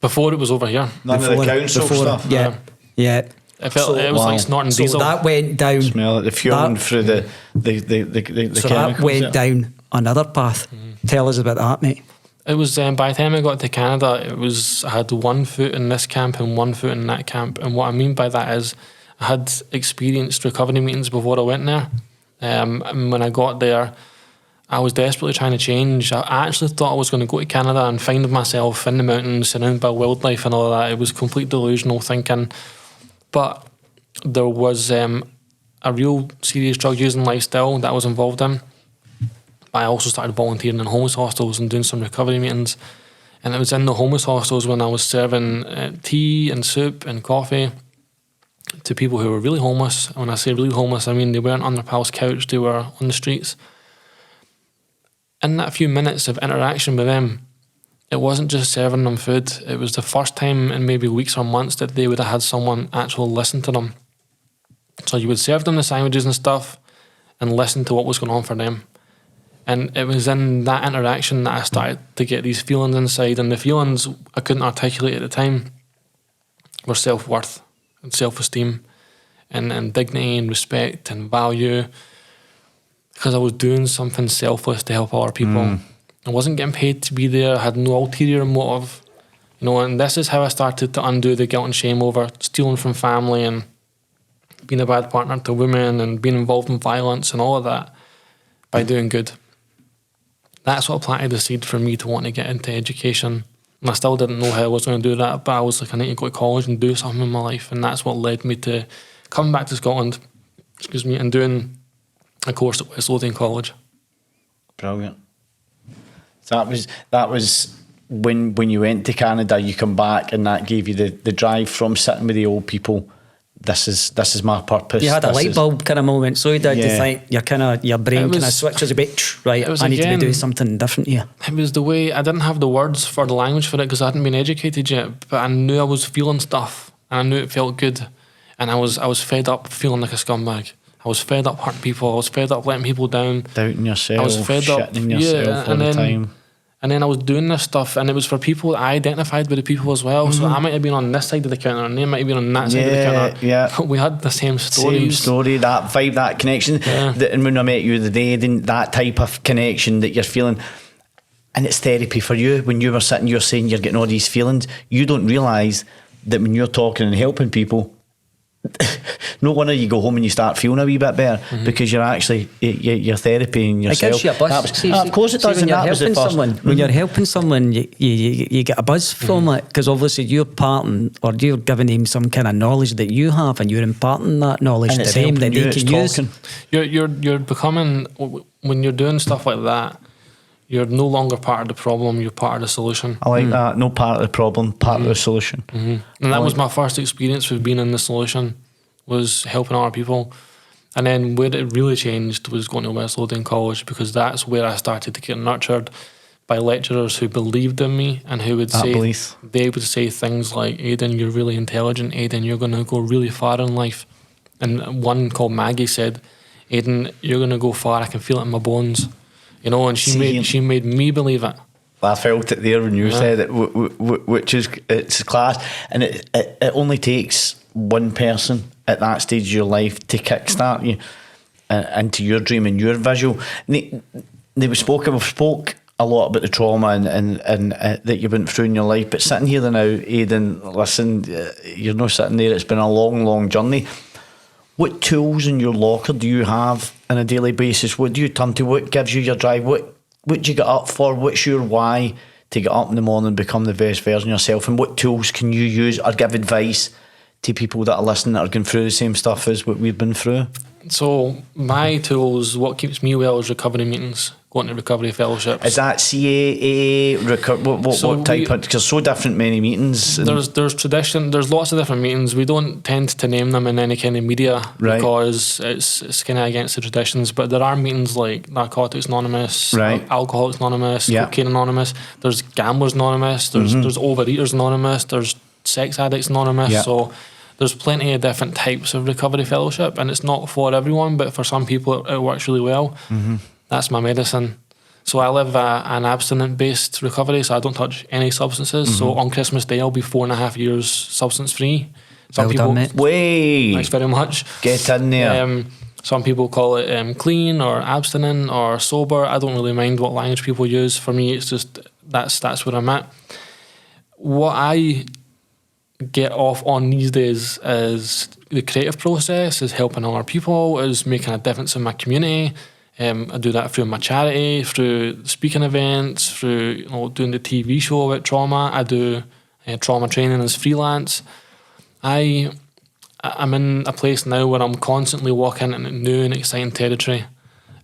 A: Before it was over here.
C: None of the council stuff.
B: Yeah.
A: It was like snorting diesel.
B: So that went down.
C: Smell it, the fueling through the
B: so
C: chemicals.
B: That went down another path. Tell us about that, mate.
A: It was by the time I got to Canada, I had 1 foot in this camp and 1 foot in that camp. And what I mean by that is, I had experienced recovery meetings before I went there. And when I got there, I was desperately trying to change. I actually thought I was going to go to Canada and find myself in the mountains, surrounded by wildlife and all that. It was complete delusional thinking. But there was a real serious drug using lifestyle that I was involved in. I also started volunteering in homeless hostels and doing some recovery meetings. And it was in the homeless hostels when I was serving tea and soup and coffee to people who were really homeless. When I say really homeless, I mean they weren't on their pal's couch, they were on the streets. In that few minutes of interaction with them, it wasn't just serving them food. It was the first time in maybe weeks or months that they would have had someone actually listen to them. So you would serve them the sandwiches and stuff and listen to what was going on for them. And it was in that interaction that I started to get these feelings inside. And the feelings I couldn't articulate at the time were self-worth and self-esteem and dignity and respect and value. Because I was doing something selfless to help other people. I wasn't getting paid to be there. I had no ulterior motive. You know, and this is how I started to undo the guilt and shame over stealing from family and being a bad partner to women and being involved in violence and all of that by doing good. That's what planted the seed for me to want to get into education. And I still didn't know how I was going to do that, but I was like, I need to go to college and do something in my life. And that's what led me to coming back to Scotland, and doing a course at West Lothian College.
C: Brilliant. So that was when you went to Canada, you come back and that gave you the drive from sitting with the old people. This is my purpose.
B: You had a light bulb kind of moment, so you did. You think your brain kind of switches a bit. Right, I need to be doing something different here.
A: It was the way I didn't have the words for the language for it because I hadn't been educated yet, but I knew I was feeling stuff and I knew it felt good. and I was fed up feeling like a scumbag. I was fed up hurting people. I was fed up letting people down.
C: Doubting yourself.
A: I was fed up,
C: shitting yourself all the time.
A: And then I was doing this stuff, and it was for people that I identified with the people as well. So I might have been on this side of the counter, and they might have been on that side of the counter.
C: Yeah.
A: But we had the same stories.
C: Same story, that vibe, that connection.
A: Yeah.
C: And when I met you the day, that type of connection that you're feeling. And it's therapy for you. When you were sitting, you're saying you're getting all these feelings. You don't realise that when you're talking and helping people, no wonder you go home and you start feeling a wee bit better because you're actually your therapy and yourself.
B: It gives you a buzz.
C: Of course it does.
B: When you're helping someone, you get a buzz from it, because obviously you're parting, or you're giving them some kind of knowledge that you have, and you're imparting that knowledge to them that they can use.
A: You're becoming, when you're doing stuff like that, you're no longer part of the problem, you're part of the solution.
C: I like that. No part of the problem, part of the solution.
A: And that was my first experience with being in the solution, was helping other people. And then where it really changed was going to West Lothian College, because that's where I started to get nurtured by lecturers who believed in me and who would they would say things like, Aidan, you're really intelligent. Aidan, you're going to go really far in life. And one called Maggie said, Aidan, you're going to go far. I can feel it in my bones. You know, and she made me believe it.
C: I felt it there when you said it, which is, it's class. And it only takes one person at that stage of your life to kickstart you into your dream and your visual. We've spoke a lot about the trauma and that you went through in your life, but sitting here now, Aidan, listen, you're not sitting there, it's been a long, long journey. What tools in your locker do you have on a daily basis? What do you turn to? What gives you your drive? What do you get up for? What's your why to get up in the morning and become the best version of yourself? And what tools can you use or give advice to people that are listening that are going through the same stuff as what we've been through? So my tools, what keeps me well, is recovery meetings, going to recovery fellowships. Is that CAA? What type? Because so different many meetings. There's tradition. There's lots of different meetings. We don't tend to name them in any kind of media because it's kind of against the traditions. But there are meetings like Narcotics Anonymous, Alcoholics Anonymous, Cocaine Anonymous. There's Gamblers Anonymous. There's Overeaters Anonymous. There's Sex Addicts Anonymous. So there's plenty of different types of recovery fellowship, and it's not for everyone, but for some people it works really well. That's my medicine. So I live an abstinent-based recovery, so I don't touch any substances. So on Christmas Day, I'll be 4.5 years substance-free. Some people, thanks very much. Get in there. Some people call it clean or abstinent or sober. I don't really mind what language people use. For me, it's just that's where I'm at. What I get off on these days is the creative process, is helping other people, is making a difference in my community. I do that through my charity, through speaking events, through doing the TV show about trauma. I do trauma training as freelance. I'm in a place now where I'm constantly walking into new and exciting territory,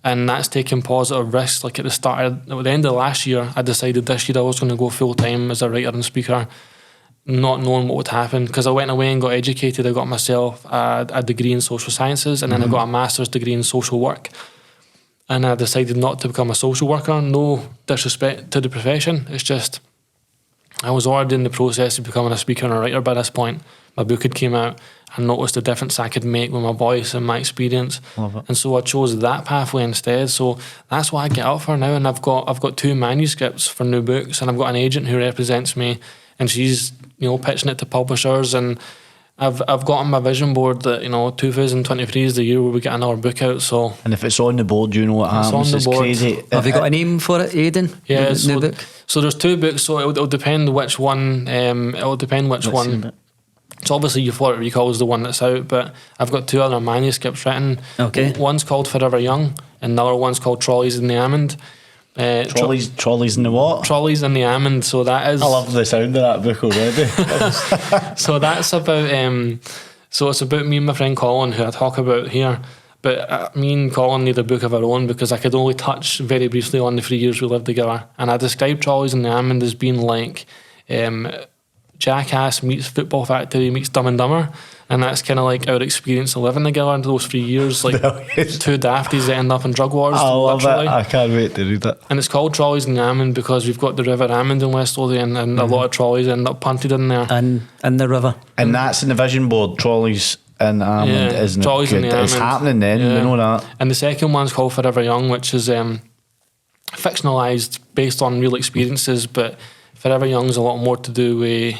C: and that's taking positive risks. Like at the end of last year, I decided this year I was going to go full time as a writer and speaker, not knowing what would happen, because I went away and got educated. I got myself a degree in social sciences, and then I got a master's degree in social work. And I decided not to become a social worker. No disrespect to the profession. It's just I was already in the process of becoming a speaker and a writer by this point. My book had came out. I noticed the difference I could make with my voice and my experience. Love it.
A: And so I chose that pathway instead. So that's what I get up for now. And I've got 2 manuscripts for new books, and I've got an agent who represents me, and she's pitching it to publishers. And I've got on my vision board that 2023 is the year where we get another book out. So, and if it's on the board, you know what happens. It's crazy.
B: Have you got a name for it, Aidan?
A: Yeah,
B: new book.
A: So there's 2 books. So it'll depend which one. So obviously Euphoric Recall is the one that's out, but I've got 2 other manuscripts written.
B: Okay.
A: One's called Forever Young, and the other one's called Trolleys in the Almond.
C: Trolleys in the what?
A: Trolleys in the Almond. So that is.
C: I love the sound of that book already.
A: So that's about. So it's about me and my friend Colin, who I talk about here. But me and Colin need a book of our own, because I could only touch very briefly on the 3 years we lived together. And I described Trolleys in the Almond as being like Jackass meets Football Factory meets Dumb and Dumber. And that's kind of like our experience of living together in those 3 years, like 2 dafties that end up in drug wars.
C: I love it. I can't wait to read it.
A: And it's called Trolleys in the Almond because we've got the River Almond in West Lothian, and a lot of trolleys end up punted in there.
B: And in the river.
C: And that's in the vision board, Trolleys in Ireland isn't
A: drugs
C: good.
A: in the
C: It's
A: Ireland.
C: happening then, we know that.
A: And the second one's called Forever Young, which is fictionalised based on real experiences, but Forever Young's a lot more to do with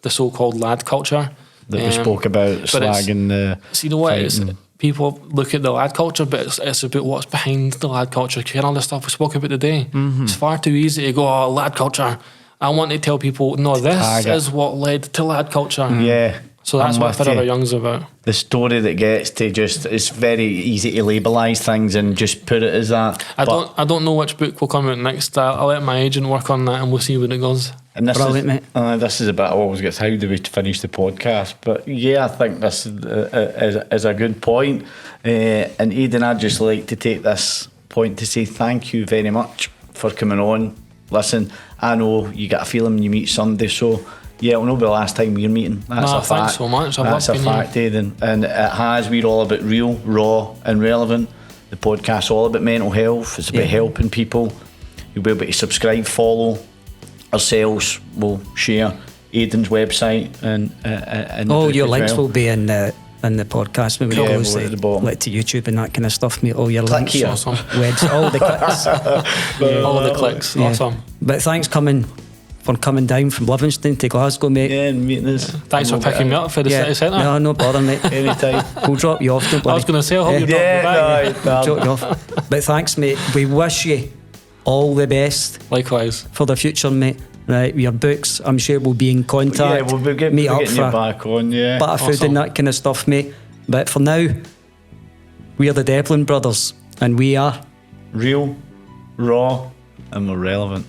A: the so-called lad culture.
C: That we spoke about, slagging the...
A: So you know what, it's, people look at the lad culture, but it's about what's behind the lad culture. You hear all the stuff we spoke about today. It's far too easy to go, oh, lad culture. I want to tell people, no, this is what led to lad culture.
C: Yeah.
A: So that's what Forever Young's about.
C: The story that gets to just, it's very easy to labelise things and just put it as that.
A: I don't know which book will come out next. I'll let my agent work on that and we'll see where it goes.
C: And this
B: Brilliant, mate.
C: This is a bit, I always get, how do we finish the podcast? But yeah, I think this is a good point. And Aidan, I'd just like to take this point to say thank you very much for coming on. Listen, I know you get a feeling when you meet somebody, so yeah, it'll not be the last time we're meeting. That's a fact.
A: Thanks so much.
C: That's a fact, Aidan. And we're all about real, raw and relevant. The podcast's all about mental health. It's about helping people. You'll be able to subscribe, follow ourselves. We'll share Aidan's website and
B: all your links will be in the podcast when we go like to YouTube and that kind of stuff, mate. All your links,
C: here.
A: Awesome.
B: Webs, all the clicks,
A: all the clicks.
B: Yeah.
A: Awesome.
B: But thanks for coming down from Livingston to Glasgow, mate.
C: Yeah, and meeting us.
A: Thanks for picking me up for the city centre.
B: No, no bother, mate.
C: Anytime.
B: We'll drop you off. Don't worry.
A: I was going to say, I hope you drop me back.
B: Drop you off. But thanks, mate. We wish you all the best.
A: Likewise.
B: For the future, mate. Right, your books, I'm sure we'll be in contact.
C: Yeah, we'll be getting you back on, yeah.
B: Bit of food and that kind of stuff, mate. But for now, we are the Devlin brothers, and we are
C: real, raw, and we're relevant.